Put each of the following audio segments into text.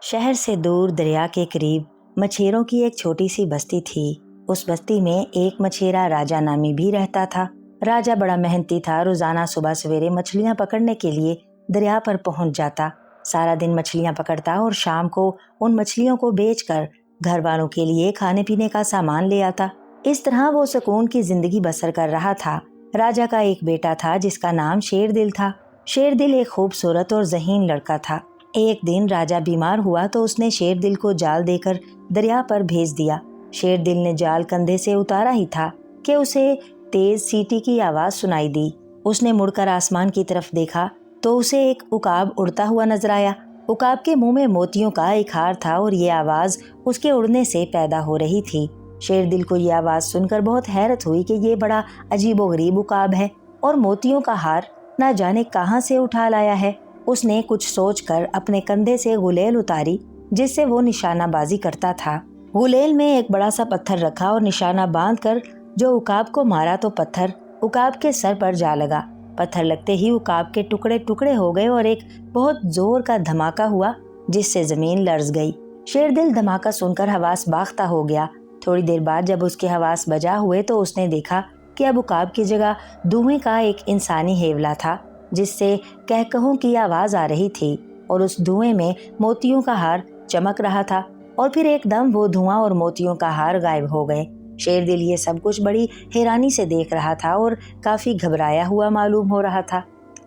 شہر سے دور دریا کے قریب مچھیروں کی ایک چھوٹی سی بستی تھی۔ اس بستی میں ایک مچھیرا راجا نامی بھی رہتا تھا۔ راجا بڑا محنتی تھا، روزانہ صبح سویرے مچھلیاں پکڑنے کے لیے دریا پر پہنچ جاتا، سارا دن مچھلیاں پکڑتا اور شام کو ان مچھلیوں کو بیچ کر گھر والوں کے لیے کھانے پینے کا سامان لے آتا۔ اس طرح وہ سکون کی زندگی بسر کر رہا تھا۔ راجا کا ایک بیٹا تھا جس کا نام شیر دل تھا۔ شیر دل ایک خوبصورت اور ذہین لڑکا تھا۔ ایک دن راجا بیمار ہوا تو اس نے شیر دل کو جال دے کر دریا پر بھیج دیا۔ شیر دل نے جال کندھے سے اتارا ہی تھا کہ اسے تیز سیٹی کی آواز سنائی دی۔ اس نے مڑ کر آسمان کی طرف دیکھا تو اسے ایک عقاب اڑتا ہوا نظر آیا۔ عقاب کے منہ میں موتیوں کا ایک ہار تھا اور یہ آواز اس کے اڑنے سے پیدا ہو رہی تھی۔ شیر دل کو یہ آواز سن کر بہت حیرت ہوئی کہ یہ بڑا عجیب و غریب عقاب ہے اور موتیوں کا ہار نہ جانے کہاں سے اٹھا لایا ہے۔ اس نے کچھ سوچ کر اپنے کندھے سے غلیل اتاری جس سے وہ نشانہ بازی کرتا تھا۔ غلیل میں ایک بڑا سا پتھر رکھا اور نشانہ باندھ کر جو عقاب کو مارا تو پتھر عقاب کے سر پر جا لگا۔ پتھر لگتے ہی عقاب کے ٹکڑے ٹکڑے ہو گئے اور ایک بہت زور کا دھماکہ ہوا جس سے زمین لرز گئی۔ شیر دل دھماکہ سن کر حواس باختہ ہو گیا۔ تھوڑی دیر بعد جب اس کے حواس بجا ہوئے تو اس نے دیکھا کہ اب عقاب کی جگہ دھوئیں کا ایک انسانی ہیولا تھا جس سے کہکہوں کی آواز آ رہی تھی اور اس دھوئیں میں موتیوں کا ہار چمک رہا تھا، اور پھر ایک دم وہ دھواں اور موتیوں کا ہار غائب ہو گئے۔ شیر دل یہ سب کچھ بڑی حیرانی سے دیکھ رہا تھا اور کافی گھبرایا ہوا معلوم ہو رہا تھا۔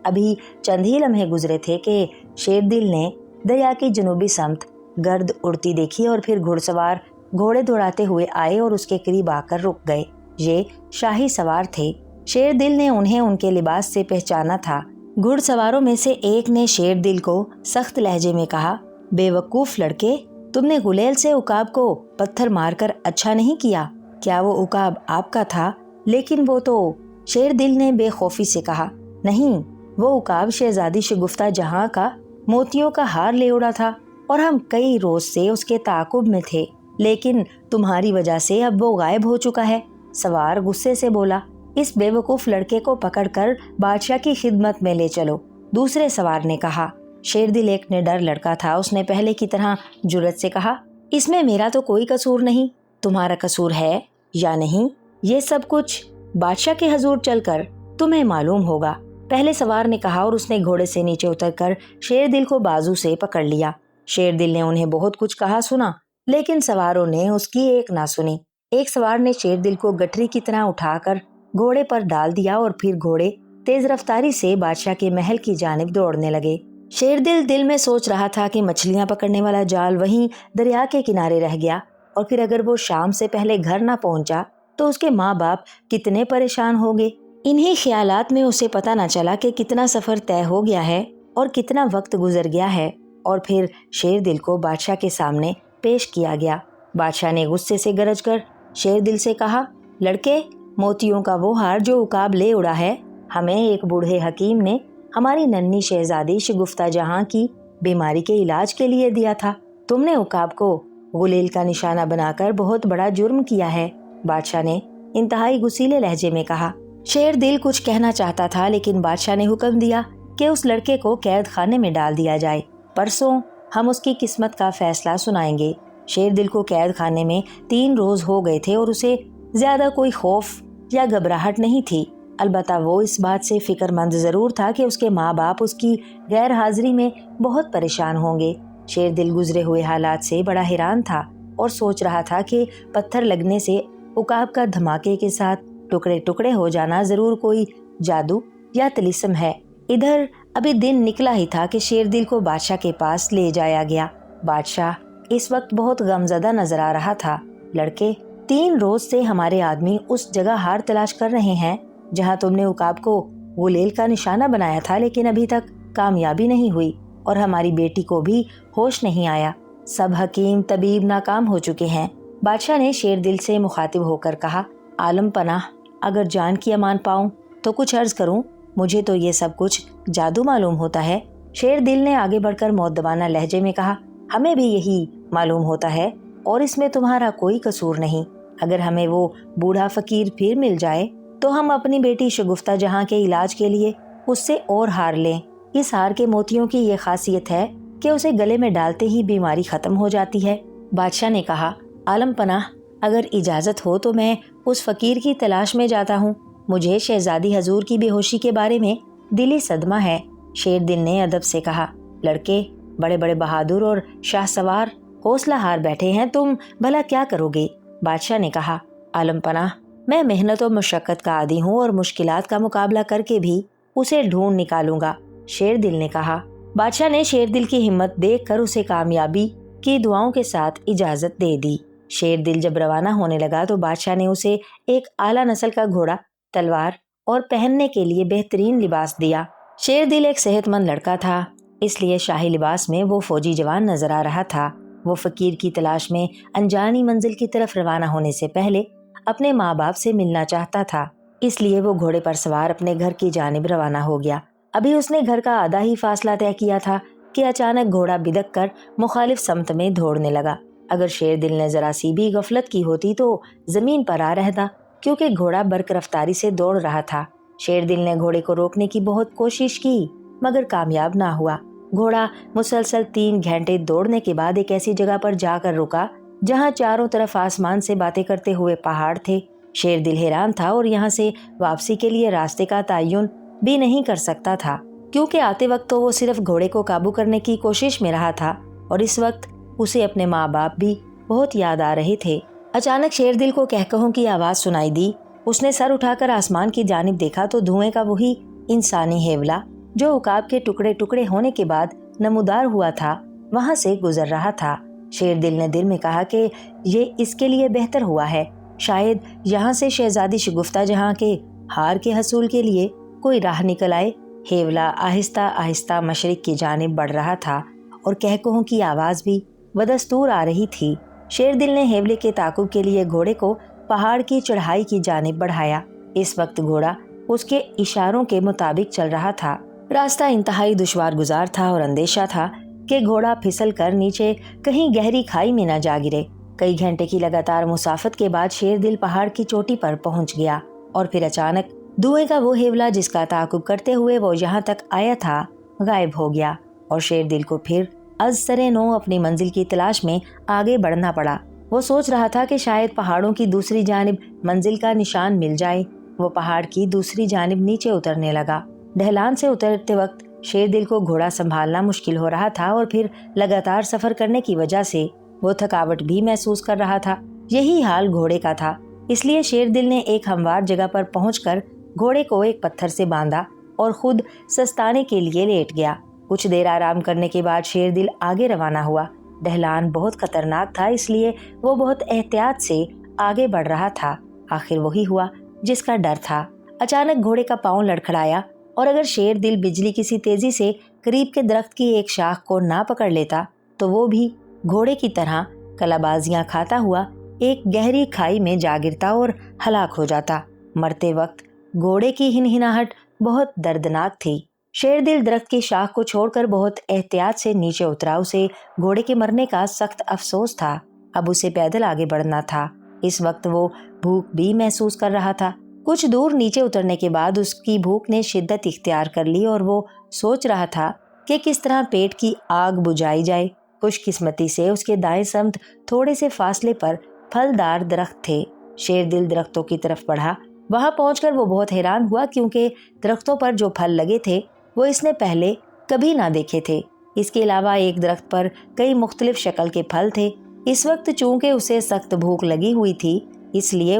ابھی چند ہی لمحے گزرے تھے کہ شیر دل نے دریا کی جنوبی سمت گرد اڑتی دیکھی اور پھر گھڑ سوار گھوڑے دوڑاتے ہوئے آئے اور اس کے قریب آ کر رک گئے۔ یہ شاہی سوار تھے۔ شیر دل نے انہیں ان کے لباس سے پہچانا تھا۔ گھڑ سواروں میں سے ایک نے شیر دل کو سخت لہجے میں کہا، بے وقوف لڑکے، تم نے غلیل سے عقاب کو پتھر مار کر اچھا نہیں کیا۔ کیا وہ عقاب آپ کا تھا؟ لیکن وہ تو… شیر دل نے بے خوفی سے کہا، نہیں، وہ عقاب شہزادی شگفتہ جہاں کا موتیوں کا ہار لے اڑا تھا اور ہم کئی روز سے اس کے تعاقب میں تھے، لیکن تمہاری وجہ سے اب وہ غائب ہو چکا ہے۔ سوار غصے سے بولا، اس بے وقوف لڑکے کو پکڑ کر بادشاہ کی خدمت میں لے چلو۔ دوسرے سوار نے کہا۔ شیر دل ایک نڈر لڑکا تھا۔ اس نے پہلے کی طرح جرأت سے کہا، اس میں میرا تو کوئی قصور نہیں، تمہارا قصور ہے یا نہیں، یہ سب کچھ بادشاہ کے حضور چل کر تمہیں معلوم ہوگا۔ پہلے سوار نے کہا اور اس نے گھوڑے سے نیچے اتر کر شیر دل کو بازو سے پکڑ لیا۔ شیر دل نے انہیں بہت کچھ کہا سنا، لیکن سواروں نے اس کی ایک نہ سنی۔ ایک سوار نے شیر دل کو گٹری کی طرح اٹھا کر گھوڑے پر ڈال دیا اور پھر گھوڑے تیز رفتاری سے بادشاہ کے محل کی جانب دوڑنے لگے۔ شیر دل میں سوچ رہا تھا کہ مچھلیاں پکڑنے والا جال وہیں دریا کے کنارے رہ گیا، اور پھر اگر وہ شام سے پہلے گھر نہ پہنچا تو اس کے ماں باپ کتنے پریشان ہوں گے۔ انہی خیالات میں اسے پتہ نہ چلا کہ کتنا سفر طے ہو گیا ہے اور کتنا وقت گزر گیا ہے، اور پھر شیر دل کو بادشاہ کے سامنے پیش کیا گیا۔ بادشاہ نے غصے سے گرج کر شیر دل سے کہا، لڑکے، موتیوں کا وہ ہار جو عقاب لے اڑا ہے، ہمیں ایک بوڑھے حکیم نے ہماری ننھی شہزادی شگفتہ جہاں کی بیماری کے علاج کے لیے دیا تھا۔ تم نے عقاب کو غلیل کا نشانہ بنا کر بہت بڑا جرم کیا ہے، بادشاہ نے انتہائی غصیلے لہجے میں کہا۔ شیر دل کچھ کہنا چاہتا تھا، لیکن بادشاہ نے حکم دیا کہ اس لڑکے کو قید خانے میں ڈال دیا جائے، پرسوں ہم اس کی قسمت کا فیصلہ سنائیں گے۔ شیر دل کو قید خانے میں 3 روز ہو گئے تھے اور اسے زیادہ کوئی خوف یا گھبراہٹ نہیں تھی، البتہ وہ اس بات سے فکر مند ضرور تھا کہ اس کے ماں باپ اس کی غیر حاضری میں بہت پریشان ہوں گے۔ شیر دل گزرے ہوئے حالات سے بڑا حیران تھا اور سوچ رہا تھا کہ پتھر لگنے سے عقاب کا دھماکے کے ساتھ ٹکڑے ٹکڑے ہو جانا ضرور کوئی جادو یا طلسم ہے۔ ادھر ابھی دن نکلا ہی تھا کہ شیر دل کو بادشاہ کے پاس لے جایا گیا۔ بادشاہ اس وقت بہت غمزدہ نظر آ رہا تھا۔ لڑکے، 3 روز سے ہمارے آدمی اس جگہ ہار تلاش کر رہے ہیں جہاں تم نے عقاب کو غلیل کا نشانہ بنایا تھا، لیکن ابھی تک کامیابی نہیں ہوئی اور ہماری بیٹی کو بھی ہوش نہیں آیا۔ سب حکیم طبیب ناکام ہو چکے ہیں۔ بادشاہ نے شیر دل سے مخاطب ہو کر کہا، عالم پناہ، اگر جان کی امان پاؤں تو کچھ عرض کروں، مجھے تو یہ سب کچھ جادو معلوم ہوتا ہے۔ شیر دل نے آگے بڑھ کر مؤدبانہ لہجے میں کہا، ہمیں بھی یہی معلوم ہوتا ہے اور اس میں تمہارا کوئی قصور نہیں۔ اگر ہمیں وہ بوڑھا فقیر پھر مل جائے تو ہم اپنی بیٹی شگفتہ جہاں کے علاج کے لیے اس سے اور ہار لیں۔ اس ہار کے موتیوں کی یہ خاصیت ہے کہ اسے گلے میں ڈالتے ہی بیماری ختم ہو جاتی ہے۔ بادشاہ نے کہا، عالم پناہ، اگر اجازت ہو تو میں اس فقیر کی تلاش میں جاتا ہوں۔ مجھے شہزادی حضور کی بے ہوشی کے بارے میں دلی صدمہ ہے۔ شیر دل نے ادب سے کہا، لڑکے بڑے بڑے بہادر اور شاہ سوار حوصلہ ہار بیٹھے ہیں، تم بھلا کیا کرو گے؟ بادشاہ نے کہا، عالم پناہ، میں محنت و مشقت کا عادی ہوں اور مشکلات کا مقابلہ کر کے بھی اسے ڈھونڈ نکالوں گا۔ شیر دل نے کہا۔ بادشاہ نے شیر دل کی ہمت دیکھ کر اسے کامیابی کی دعاؤں کے ساتھ اجازت دے دی۔ شیر دل جب روانہ ہونے لگا تو بادشاہ نے اسے ایک اعلیٰ نسل کا گھوڑا، تلوار اور پہننے کے لیے بہترین لباس دیا۔ شیر دل ایک صحت مند لڑکا تھا، اس لیے شاہی لباس میں وہ فوجی جوان نظر آ رہا تھا۔ وہ فقیر کی تلاش میں انجانی منزل کی طرف روانہ ہونے سے پہلے اپنے ماں باپ سے ملنا چاہتا تھا، اس لیے وہ گھوڑے پر سوار اپنے گھر کی جانب روانہ ہو گیا۔ ابھی اس نے گھر کا آدھا ہی فاصلہ طے کیا تھا کہ اچانک گھوڑا بدک کر مخالف سمت میں دوڑنے لگا۔ اگر شیر دل نے ذرا سی بھی غفلت کی ہوتی تو زمین پر آ رہتا، کیونکہ گھوڑا برق رفتاری سے دوڑ رہا تھا۔ شیر دل نے گھوڑے کو روکنے کی بہت کوشش کی مگر کامیاب نہ ہوا۔ گھوڑا مسلسل 3 گھنٹے دوڑنے کے بعد ایک ایسی جگہ پر جا کر رکا جہاں چاروں طرف آسمان سے باتیں کرتے ہوئے پہاڑ تھے۔ شیر دل حیران تھا اور یہاں سے واپسی کے لیے راستے کا تعین بھی نہیں کر سکتا تھا، کیونکہ آتے وقت تو وہ صرف گھوڑے کو قابو کرنے کی کوشش میں رہا تھا اور اس وقت اسے اپنے ماں باپ بھی بہت یاد آ رہے تھے۔ اچانک شیر دل کو کہکہوں کی آواز سنائی دی۔ اس نے سر اٹھا کر آسمان کی جانب دیکھا تو دھوئیں کا وہی انسانی ہیولا جو عقاب کے ٹکڑے ٹکڑے ہونے کے بعد نمودار ہوا تھا وہاں سے گزر رہا تھا۔ شیر دل نے دل میں کہا کہ یہ اس کے لیے بہتر ہوا ہے، شاید یہاں سے شہزادی شگفتہ جہاں کے ہار کے حصول کے لیے کوئی راہ نکل آئے۔ ہیولا آہستہ آہستہ مشرق کی جانب بڑھ رہا تھا اور کہکہوں کی آواز بھی بدستور آ رہی تھی۔ شیر دل نے ہیولے کے تعاقب کے لیے گھوڑے کو پہاڑ کی چڑھائی کی جانب بڑھایا۔ اس وقت گھوڑا اس کے اشاروں کے مطابق چل رہا تھا۔ راستہ انتہائی دشوار گزار تھا اور اندیشہ تھا کہ گھوڑا پھسل کر نیچے کہیں گہری کھائی میں نہ جا گرے۔ کئی گھنٹے کی لگاتار مسافت کے بعد شیر دل پہاڑ کی چوٹی پر پہنچ گیا اور پھر اچانک دھوئیں کا وہ ہیولا جس کا تعاقب کرتے ہوئے وہ یہاں تک آیا تھا غائب ہو گیا اور شیر دل کو پھر از سرے نو اپنی منزل کی تلاش میں آگے بڑھنا پڑا۔ وہ سوچ رہا تھا کہ شاید پہاڑوں کی دوسری جانب منزل کا نشان مل جائے۔ وہ پہاڑ کی دوسری جانب نیچے اترنے لگا۔ ڈھلان سے اترتے وقت شیر دل کو گھوڑا سنبھالنا مشکل ہو رہا تھا اور پھر لگاتار سفر کرنے کی وجہ سے وہ تھکاوٹ بھی محسوس کر رہا تھا۔ یہی حال گھوڑے کا تھا، اس لیے شیر دل نے ایک ہموار جگہ پر پہنچ کر گھوڑے کو ایک پتھر سے باندھا اور خود سستانے کے لیے لیٹ گیا۔ کچھ دیر آرام کرنے کے بعد شیر دل آگے روانہ ہوا۔ ڈھلان بہت خطرناک تھا، اس لیے وہ بہت احتیاط سے آگے بڑھ رہا تھا۔ آخر وہی ہوا جس کا ڈر تھا۔ اچانک گھوڑے کا پاؤں لڑکھڑایا اور اگر شیر دل بجلی کسی تیزی سے قریب کے درخت کی ایک شاخ کو نہ پکڑ لیتا تو وہ بھی گھوڑے کی طرح کلابازیاں کھاتا ہوا ایک گہری کھائی میں جا گرتا اور ہلاک ہو جاتا۔ مرتے وقت گھوڑے کی ہنہناہٹ بہت دردناک تھی۔ شیر دل درخت کی شاخ کو چھوڑ کر بہت احتیاط سے نیچے اترا۔ اسے گھوڑے کے مرنے کا سخت افسوس تھا۔ اب اسے پیدل آگے بڑھنا تھا۔ اس وقت وہ بھوک بھی محسوس کر رہا تھا۔ کچھ دور نیچے اترنے کے بعد اس کی بھوک نے شدت اختیار کر لی اور وہ سوچ رہا تھا کہ کس طرح پیٹ کی آگ بجھائی جائے۔ خوش قسمتی سے اس کے دائیں سمت تھوڑے سے فاصلے پر پھلدار درخت تھے۔ شیر دل درختوں کی طرف بڑھا۔ وہاں پہنچ کر وہ بہت حیران ہوا کیونکہ درختوں پر جو پھل لگے تھے وہ اس نے پہلے کبھی نہ دیکھے تھے۔ اس کے علاوہ ایک درخت پر کئی مختلف شکل کے پھل تھے۔ اس وقت چونکہ اسے سخت بھوک لگی ہوئی تھی اس لیے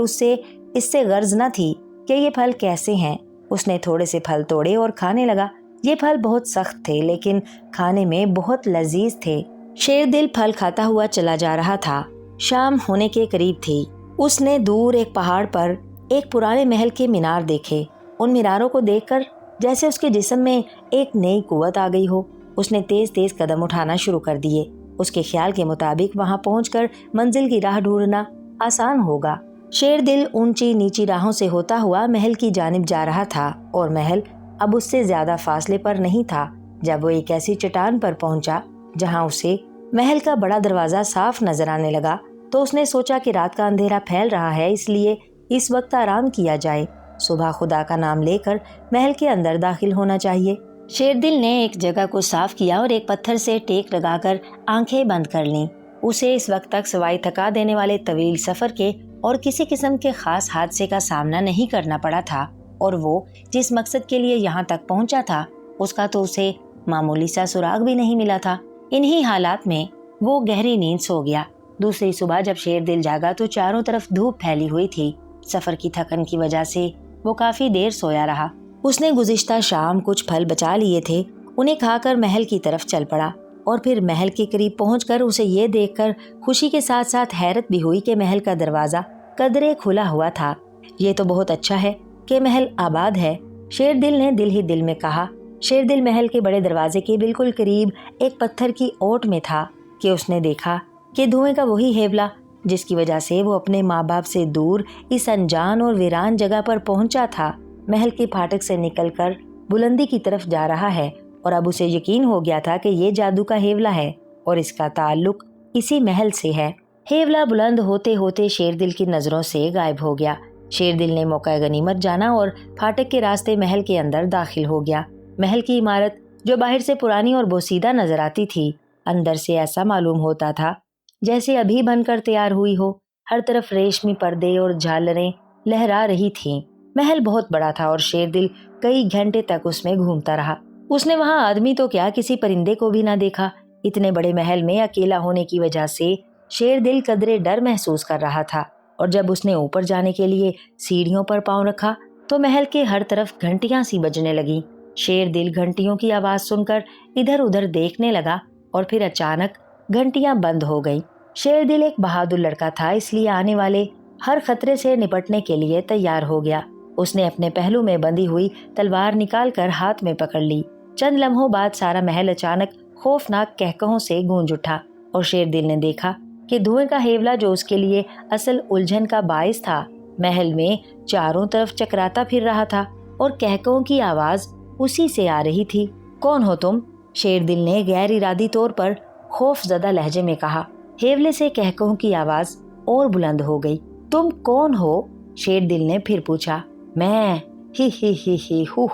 اس سے غرض نہ تھی کہ یہ پھل کیسے ہیں۔ اس نے تھوڑے سے پھل توڑے اور کھانے لگا۔ یہ پھل بہت سخت تھے لیکن کھانے میں بہت لذیذ تھے۔ شیر دل پھل کھاتا ہوا چلا جا رہا تھا۔ شام ہونے کے قریب تھی۔ اس نے دور ایک پہاڑ پر ایک پرانے محل کے مینار دیکھے۔ ان میناروں کو دیکھ کر جیسے اس کے جسم میں ایک نئی قوت آ گئی ہو۔ اس نے تیز تیز قدم اٹھانا شروع کر دیے۔ اس کے خیال کے مطابق وہاں پہنچ کر منزل کی راہ ڈھونڈنا آسان ہوگا۔ شیر دل اونچی نیچی راہوں سے ہوتا ہوا محل کی جانب جا رہا تھا اور محل اب اس سے زیادہ فاصلے پر نہیں تھا۔ جب وہ ایک ایسی چٹان پر پہنچا جہاں اسے محل کا بڑا دروازہ صاف نظر آنے لگا تو اس نے سوچا کہ رات کا اندھیرا پھیل رہا ہے، اس لیے اس وقت آرام کیا جائے۔ صبح خدا کا نام لے کر محل کے اندر داخل ہونا چاہیے۔ शेर दिल ने एक जगह को साफ किया और एक पत्थर से टेक लगाकर आंखें बंद कर लीं। उसे इस वक्त तक सवाई थका देने वाले तवील सफर के और किसी किस्म के खास हादसे का सामना नहीं करना पड़ा था, और वो जिस मकसद के लिए यहाँ तक पहुँचा था उसका तो उसे मामूली सा सुराग भी नहीं मिला था। इन्हीं हालात में वो गहरी नींद सो गया। दूसरी सुबह जब शेर दिल जागा तो चारों तरफ धूप फैली हुई थी। सफर की थकन की वजह से वो काफी देर सोया रहा। उसने गुज़िश्ता शाम कुछ फल बचा लिए थे, उन्हें खाकर महल की तरफ चल पड़ा, और फिर महल के करीब पहुंचकर उसे ये देखकर खुशी के साथ साथ हैरत भी हुई कि महल का दरवाजा कदरे खुला हुआ था। ये तो बहुत अच्छा है कि महल आबाद है, शेर दिल ने दिल ही दिल में कहा। शेर दिल महल के बड़े दरवाजे के बिल्कुल करीब एक पत्थर की ओट में था कि उसने देखा कि धुएं का वही हेवला जिसकी वजह से वो अपने माँ बाप से दूर इस अनजान और वीरान जगह पर पहुंचा था, महल के फाटक से निकलकर बुलंदी की तरफ जा रहा है। और अब उसे यकीन हो गया था कि ये जादू का हेवला है और इसका ताल्लुक इसी महल से है। हेवला बुलंद होते होते शेरदिल की नजरों से गायब हो गया। शेरदिल ने मौका गनीमत जाना और फाटक के रास्ते महल के अंदर दाखिल हो गया। महल की इमारत जो बाहर से पुरानी और बोसीदा नजर आती थी, अंदर से ऐसा मालूम होता था जैसे अभी बनकर तैयार हुई हो। हर तरफ रेशमी पर्दे और झालरें लहरा रही थीं। महल बहुत बड़ा था और शेरदिल कई घंटे तक उसमें घूमता रहा। उसने वहां आदमी तो क्या, किसी परिंदे को भी ना देखा। इतने बड़े महल में अकेला होने की वजह से शेरदिल कदरे डर महसूस कर रहा था, और जब उसने ऊपर जाने के लिए सीढ़ियों पर पांव रखा तो महल के हर तरफ घंटियां सी बजने लगी। शेरदिल घंटियों की आवाज सुनकर इधर उधर देखने लगा और फिर अचानक घंटियां बंद हो गईं। शेरदिल एक बहादुर लड़का था, इसलिए आने वाले हर खतरे से निपटने के लिए तैयार हो गया। उसने अपने पहलू में बंधी हुई तलवार निकालकर हाथ में पकड़ ली। चंद लम्हों बाद सारा महल अचानक खौफनाक कहकहों से गूंज उठा और शेरदिल ने देखा कि धुएं का हेवला जो उसके लिए असल उलझन का बाइस था, महल में चारों तरफ चकराता फिर रहा था और कहकहों की आवाज उसी से आ रही थी। कौन हो तुम? शेरदिल ने गैर इरादी तौर पर खौफजदा लहजे में कहा। हेवले से कहकहों की आवाज और बुलंद हो गई। तुम कौन हो? शेरदिल ने फिर पूछा। मैं ही हु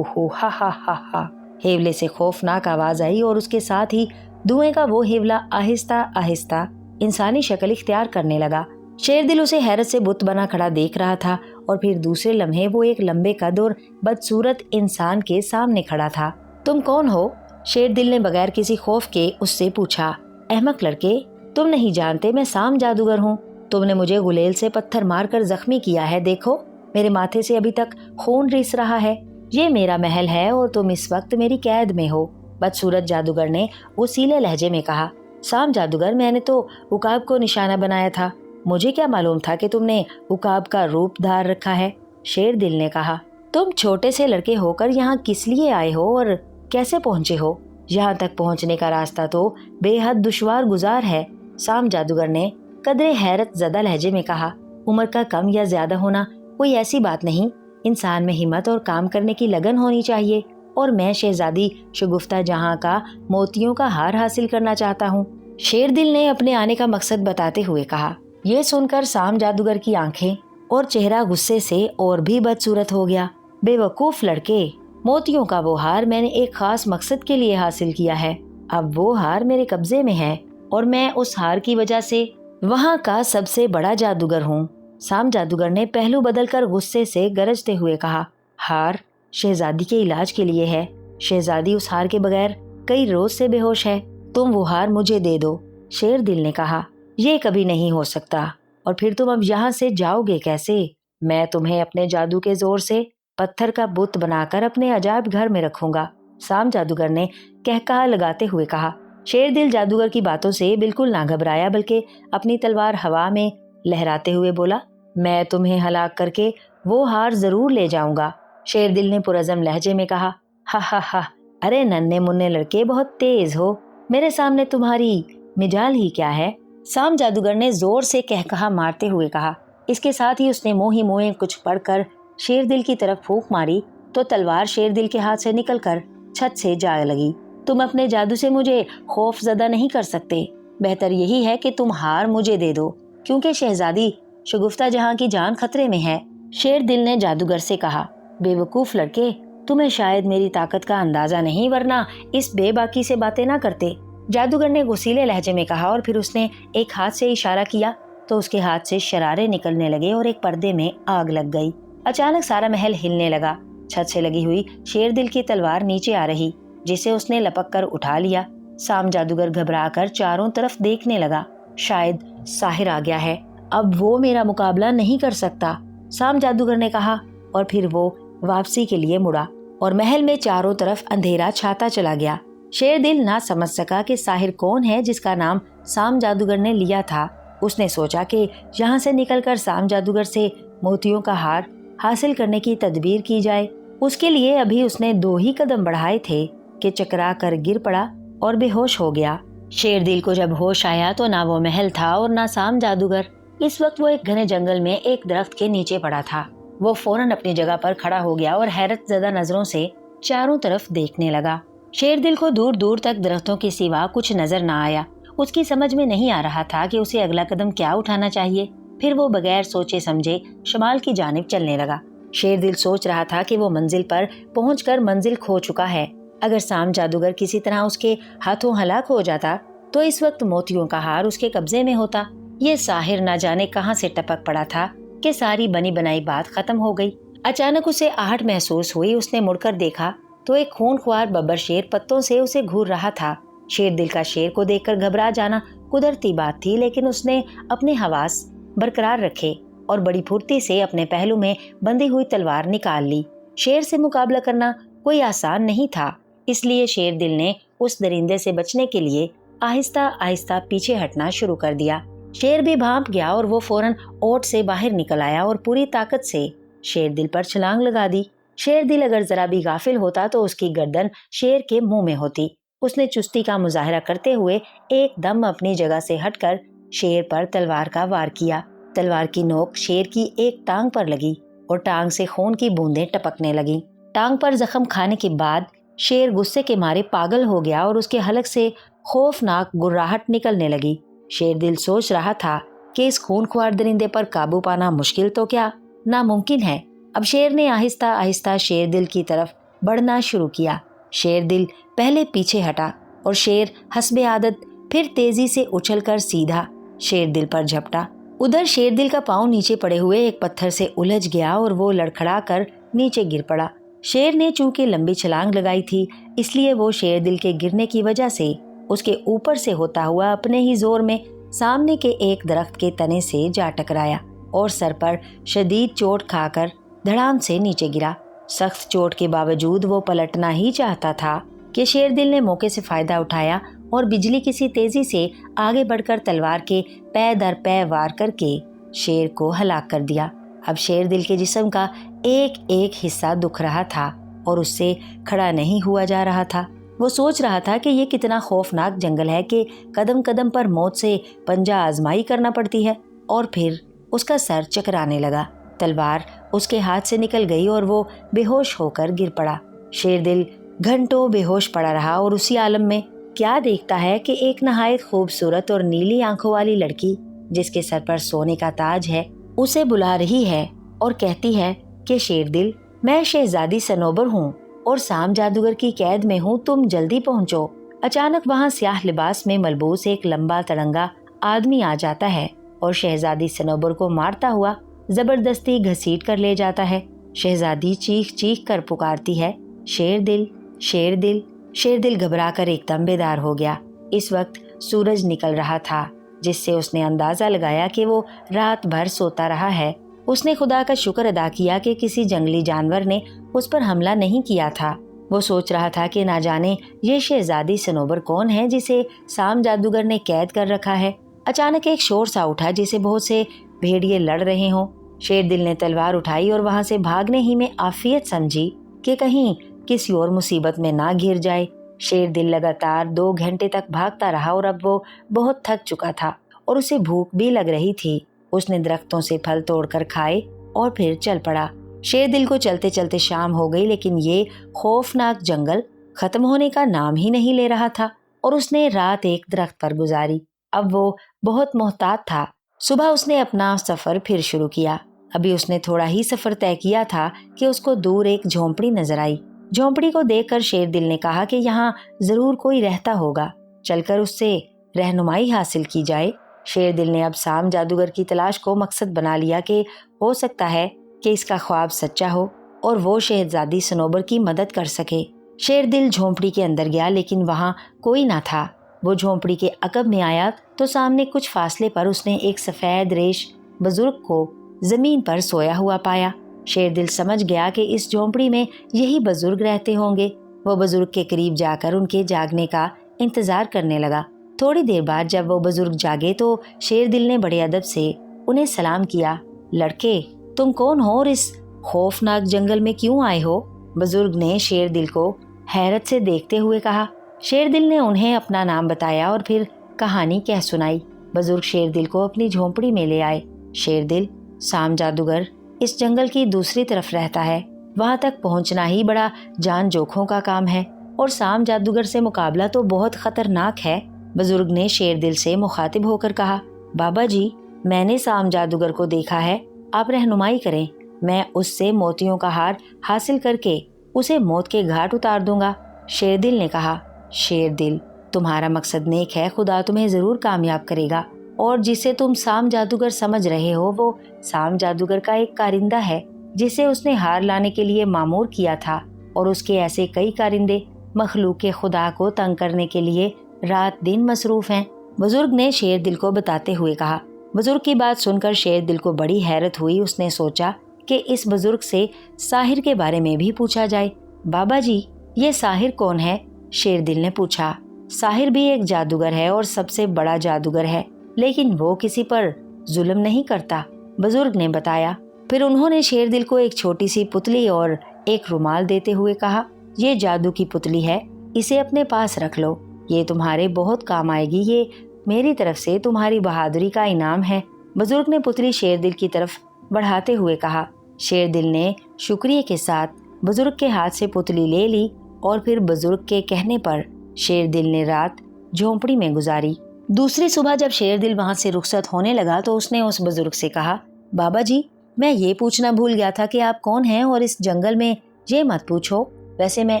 हा हा हा हा। हेवले से खौफनाक आवाज आई और उसके साथ ही धुएं का वो हेवला आहिस्ता आहिस्ता इंसानी शक्ल इख्तियार करने लगा। शेरदिल उसे हैरत से बुत बना खड़ा देख रहा था और फिर दूसरे लम्हे वो एक लंबे कद और बदसूरत इंसान के सामने खड़ा था। तुम कौन हो? शेरदिल ने बगैर किसी खौफ के उससे पूछा। अहमक लड़के, तुम नहीं जानते मैं साम जादूगर हूँ। तुमने मुझे गुलेल से पत्थर मारकर जख्मी किया है। देखो, मेरे माथे से अभी तक खून रिस रहा है। ये मेरा महल है और तुम इस वक्त मेरी कैद में हो। बदसूरत जादूगर ने वसीले लहजे में कहा। साम जादूगर, मैंने तो उकाब को निशाना बनाया था। मुझे क्या मालूम था कि तुमने उकाब का रूप धार रखा है। शेरदिल ने कहा। तुम छोटे से लड़के होकर यहाँ किस लिए आए हो और कैसे पहुँचे हो? यहाँ तक पहुँचने का रास्ता तो बेहद दुश्वार गुजार है। साम जादूगर ने कदरे हैरत ज़दा लहजे में कहा। उम्र का कम या ज्यादा होना कोई ऐसी बात नहीं, इंसान में हिम्मत और काम करने की लगन होनी चाहिए, और मैं शहजादी शगुफ्ता जहां का मोतियों का हार हासिल करना चाहता हूँ। शेरदिल ने अपने आने का मकसद बताते हुए कहा। यह सुनकर साम जादूगर की आंखें और चेहरा गुस्से से और भी बदसूरत हो गया। बेवकूफ लड़के, मोतियों का वो हार मैंने एक खास मकसद के लिए हासिल किया है। अब वो हार मेरे कब्जे में है और मैं उस हार की वजह से वहाँ का सबसे बड़ा जादूगर हूँ। साम जादूगर ने पहलू बदलकर गुस्से से गरजते हुए कहा। हार शहजादी के इलाज के लिए है। शहजादी उस हार के बगैर कई रोज से बेहोश है। तुम वो हार मुझे दे दो। शेरदिल ने कहा। ये कभी नहीं हो सकता। और फिर तुम अब यहाँ से जाओगे कैसे? मैं तुम्हें अपने जादू के जोर से पत्थर का बुत बनाकर अपने अजायब घर में रखूंगा। साम जादूगर ने कहकहा लगाते हुए कहा। शेरदिल जादूगर की बातों से बिल्कुल ना घबराया, बल्कि अपनी तलवार हवा में लहराते हुए बोला। मैं तुम्हें हलाक करके वो हार जरूर ले जाऊंगा। शेरदिल ने पुरज़म लहजे में कहा। हा हा हा, अरे नन्हे मुन्ने लड़के, बहुत तेज हो। मेरे सामने तुम्हारी मिजाल ही क्या है? साम जादूगर ने जोर से कहकहा मारते हुए कहा। इसके साथ ही उसने मोही मोहे कुछ पढ़कर शेरदिल की तरफ फूंक मारी तो तलवार शेरदिल के हाथ से निकलकर छत से जा लगी। तुम अपने जादू से मुझे खौफजदा नहीं कर सकते। बेहतर यही है कि तुम हार मुझे दे दो, क्योंकि शहजादी शगुफ्ता जहां की जान खतरे में है। शेरदिल ने जादूगर से कहा। बेवकूफ लड़के, तुम्हें शायद मेरी ताकत का अंदाजा नहीं, वरना इस बेबाकी से बातें ना करते। जादूगर ने गुस्सीले लहजे में कहा और फिर उसने एक हाथ से इशारा किया तो उसके हाथ से शरारे निकलने लगे और एक पर्दे में आग लग गई। अचानक सारा महल हिलने लगा। छत से लगी हुई शेरदिल की तलवार नीचे आ रही, जिसे उसने लपक कर उठा लिया। साम जादूगर घबराकर चारों तरफ देखने लगा। शायद साहिर आ गया है, अब वो मेरा मुकाबला नहीं कर सकता, साम जादूगर ने कहा। और फिर वो वापसी के लिए मुड़ा और महल में चारों तरफ अंधेरा छाता चला गया। शेरदिल ना समझ सका कि साहिर कौन है जिसका नाम साम जादूगर ने लिया था। उसने सोचा कि यहाँ से निकलकर साम जादूगर से मोतियों का हार हासिल करने की तदबीर की जाए। उसके लिए अभी उसने 2 ही कदम बढ़ाए थे कि चकरा कर गिर पड़ा और बेहोश हो गया। शेरदिल को जब होश आया तो ना वो महल था और ना साम जादूगर। इस वक्त वो एक घने जंगल में एक दरख्त के नीचे पड़ा था। वो फौरन अपनी जगह पर खड़ा हो गया और हैरत ज़दा नजरों से चारों तरफ देखने लगा। शेरदिल को दूर दूर तक दरख्तों के सिवा कुछ नजर ना आया। उसकी समझ में नहीं आ रहा था कि उसे अगला कदम क्या उठाना चाहिए। फिर वो बगैर सोचे समझे शमाल की जानिब चलने लगा। शेरदिल सोच रहा था कि वो मंजिल पर पहुंचकर मंजिल खो चुका है। अगर साम जादूगर किसी तरह उसके हाथों हलाक हो जाता तो इस वक्त मोतियों का हार उसके कब्जे में होता। ये साहिर ना जाने कहां से टपक पड़ा था कि सारी बनी बनाई बात खत्म हो गई। अचानक उसे आहट महसूस हुई। उसने मुड़कर देखा तो एक खूंखार बब्बर शेर पत्तों से उसे घूर रहा था। शेरदिल का शेर को देखकर घबरा जाना कुदरती बात थी, लेकिन उसने अपने हवास बरकरार रखे और बड़ी फुर्ती से अपने पहलू में बंधी हुई तलवार निकाल ली। शेर से मुकाबला करना कोई आसान नहीं था, इसलिए शेरदिल ने उस दरिंदे से बचने के लिए आहिस्ता आहिस्ता पीछे हटना शुरू कर दिया। शेर भी भांप गया और वो फौरन ओट से बाहर निकल आया और पूरी ताकत से शेरदिल पर छलांग लगा दी। शेरदिल अगर जरा भी गाफिल होता तो उसकी गर्दन शेर के मुंह में होती। उसने चुस्ती का मुजाहरा करते हुए एकदम अपनी जगह से हटकर शेर पर तलवार का वार किया। तलवार की नोक शेर की एक टांग पर लगी और टांग से खून की बूंदें टपकने लगीं। टांग पर जख्म खाने के बाद शेर गुस्से के मारे पागल हो गया और उसके हलक से खौफनाक गुर्राहट निकलने लगी। शेरदिल सोच रहा था कि इस खूनख्वार दरिंदे पर काबू पाना मुश्किल तो क्या नामुमकिन है। अब शेर ने आहिस्ता आहिस्ता शेरदिल की तरफ बढ़ना शुरू किया। शेरदिल पहले पीछे हटा और शेर हस्बे आदत फिर तेजी से उछलकर सीधा शेरदिल पर झपटा। उधर शेरदिल का पांव नीचे पड़े हुए एक पत्थर से उलझ गया और वो लड़खड़ा कर नीचे गिर पड़ा। शेर ने चूंकि लंबी छलांग लगाई थी, इसलिए वो शेरदिल के गिरने की वजह से उसके ऊपर से होता हुआ अपने ही जोर में सामने के एक दरख्त के तने से जा टकराया और सर पर शदीद चोट खाकर धड़ाम से नीचे गिरा। सख्त चोट के बावजूद वो पलटना ही चाहता था कि शेरदिल ने मौके से फायदा उठाया और बिजली किसी तेजी से आगे बढ़कर तलवार के पै दर पै वार करके शेर को हलाक कर दिया। अब शेरदिल के जिस्म का एक एक हिस्सा दुख रहा था और उससे खड़ा नहीं हुआ जा रहा था। वो सोच रहा था कि ये कितना खौफनाक जंगल है कि कदम कदम पर मौत से पंजा आजमाई करना पड़ती है। और फिर उसका सर चकराने लगा। तलवार उसके हाथ से निकल गई और वो बेहोश होकर गिर पड़ा। शेरदिल घंटों बेहोश पड़ा रहा और उसी आलम में क्या देखता है कि एक नहायत खूबसूरत और नीली आंखों वाली लड़की जिसके सर पर सोने का ताज है उसे बुला रही है और कहती है कि शेरदिल, मैं शहजादी सनोबर हूँ और साम जादूगर की कैद में हूँ, तुम जल्दी पहुँचो। अचानक वहाँ स्याह लिबास में मलबूस एक लंबा तड़ंगा आदमी आ जाता है और शहजादी सनोबर को मारता हुआ जबरदस्ती घसीट कर ले जाता है। शहजादी चीख चीख कर पुकारती है, शेरदिल, शेरदिल। शेरदिल घबरा कर एकदम बेदार हो गया। इस वक्त सूरज निकल रहा था, जिससे उसने अंदाजा लगाया कि वो रात भर सोता रहा है। उसने खुदा का शुक्र अदा किया कि किसी जंगली जानवर ने उस पर हमला नहीं किया था। वो सोच रहा था कि ना जाने ये शहजादी सनोबर कौन है जिसे साम जादूगर ने कैद कर रखा है। अचानक एक शोर सा उठा जिसे बहुत से भेड़िए लड़ रहे हों। शेरदिल ने तलवार उठाई और वहां से भागने ही में आफियत समझी कि कहीं किसी और मुसीबत में ना घिर जाए। शेरदिल लगातार 2 घंटे तक भागता रहा और अब वो बहुत थक चुका था और उसे भूख भी लग रही थी। उसने दरख्तों से फल तोड़कर खाए और फिर चल पड़ा। शेरदिल को चलते चलते शाम हो गई, लेकिन ये खौफनाक जंगल खत्म होने का नाम ही नहीं ले रहा था और उसने रात एक दरख्त पर गुजारी। अब वो बहुत मोहतात था। सुबह उसने अपना सफर फिर शुरू किया। अभी उसने थोड़ा ही सफर तय किया था कि उसको दूर एक झोंपड़ी नजर आई। झोंपड़ी को देखकर शेरदिल ने कहा कि यहाँ जरूर कोई रहता होगा, चलकर उससे रहनुमाई हासिल की जाए। शेरदिल ने अब साम जादूगर की तलाश को मकसद बना लिया कि हो सकता है कि इसका ख्वाब सच्चा हो और वो शहजादी सनोबर की मदद कर सके। शेरदिल झोंपड़ी के अंदर गया, लेकिन वहाँ कोई ना था। वो झोंपड़ी के अकब में आया तो सामने कुछ फासले पर उसने एक सफेद रेश बुजुर्ग को जमीन पर सोया हुआ पाया। शेरदिल समझ गया कि इस झोंपड़ी में यही बुजुर्ग रहते होंगे। वो बुजुर्ग के करीब जाकर उनके जागने का इंतजार करने लगा। थोड़ी देर बाद जब वो बुजुर्ग जागे तो शेरदिल ने बड़े अदब से उन्हें सलाम किया। लड़के, तुम कौन हो और इस खौफनाक जंगल में क्यों आए हो? बुजुर्ग ने शेरदिल को हैरत से देखते हुए कहा। शेरदिल ने उन्हें अपना नाम बताया और फिर कहानी कह सुनाई। बुजुर्ग शेरदिल को अपनी झोंपड़ी में ले आए। शेरदिल, साम जादूगर इस जंगल की दूसरी तरफ रहता है, वहां तक पहुंचना ही बड़ा जान जोखों का काम है और साम जादूगर से मुकाबला तो बहुत खतरनाक है। बुजुर्ग ने शेरदिल से मुखातिब होकर कहा, बाबा जी, मैंने साम जादूगर को देखा है, आप रहनुमाई करें। मैं उससे मोतियों का हार हासिल करके उसे मौत के घाट उतार दूंगा। शेरदिल ने कहा, शेरदिल, तुम्हारा मकसद नेक है, खुदा तुम्हें जरूर कामयाब करेगा। और जिसे तुम साम जादूगर समझ रहे हो वो साम जादूगर का एक कारिंदा है जिसे उसने हार लाने के लिए मामूर किया था, और उसके ऐसे कई कारिंदे मखलूक के खुदा को तंग करने के लिए रात दिन मसरूफ हैं। बुजुर्ग ने शेरदिल को बताते हुए कहा। बुजुर्ग की बात सुनकर शेरदिल को बड़ी हैरत हुई। उसने सोचा कि इस बुजुर्ग से साहिर के बारे में भी पूछा जाए। बाबा जी, ये साहिर कौन है? शेरदिल ने पूछा। साहिर भी एक जादूगर है और सबसे बड़ा जादूगर है, लेकिन वो किसी पर जुल्म नहीं करता, बुजुर्ग ने बताया। फिर उन्होंने शेरदिल को एक छोटी सी पुतली और एक रुमाल देते हुए कहा, ये जादू की पुतली है, इसे अपने पास रख लो, ये तुम्हारे बहुत काम आएगी, ये मेरी तरफ से तुम्हारी बहादुरी का इनाम है। बुजुर्ग ने पुतली शेरदिल की तरफ बढ़ाते हुए कहा। शेरदिल ने शुक्रिया के साथ बुजुर्ग के हाथ से पुतली ले ली और फिर बुजुर्ग के कहने पर शेरदिल ने रात झोंपड़ी में गुजारी। दूसरी सुबह जब शेरदिल वहां से रुखसत होने लगा तो उसने उस बुजुर्ग से कहा, बाबा जी, मैं ये पूछना भूल गया था कि आप कौन हैं, और इस जंगल में ये मत पूछो, वैसे मैं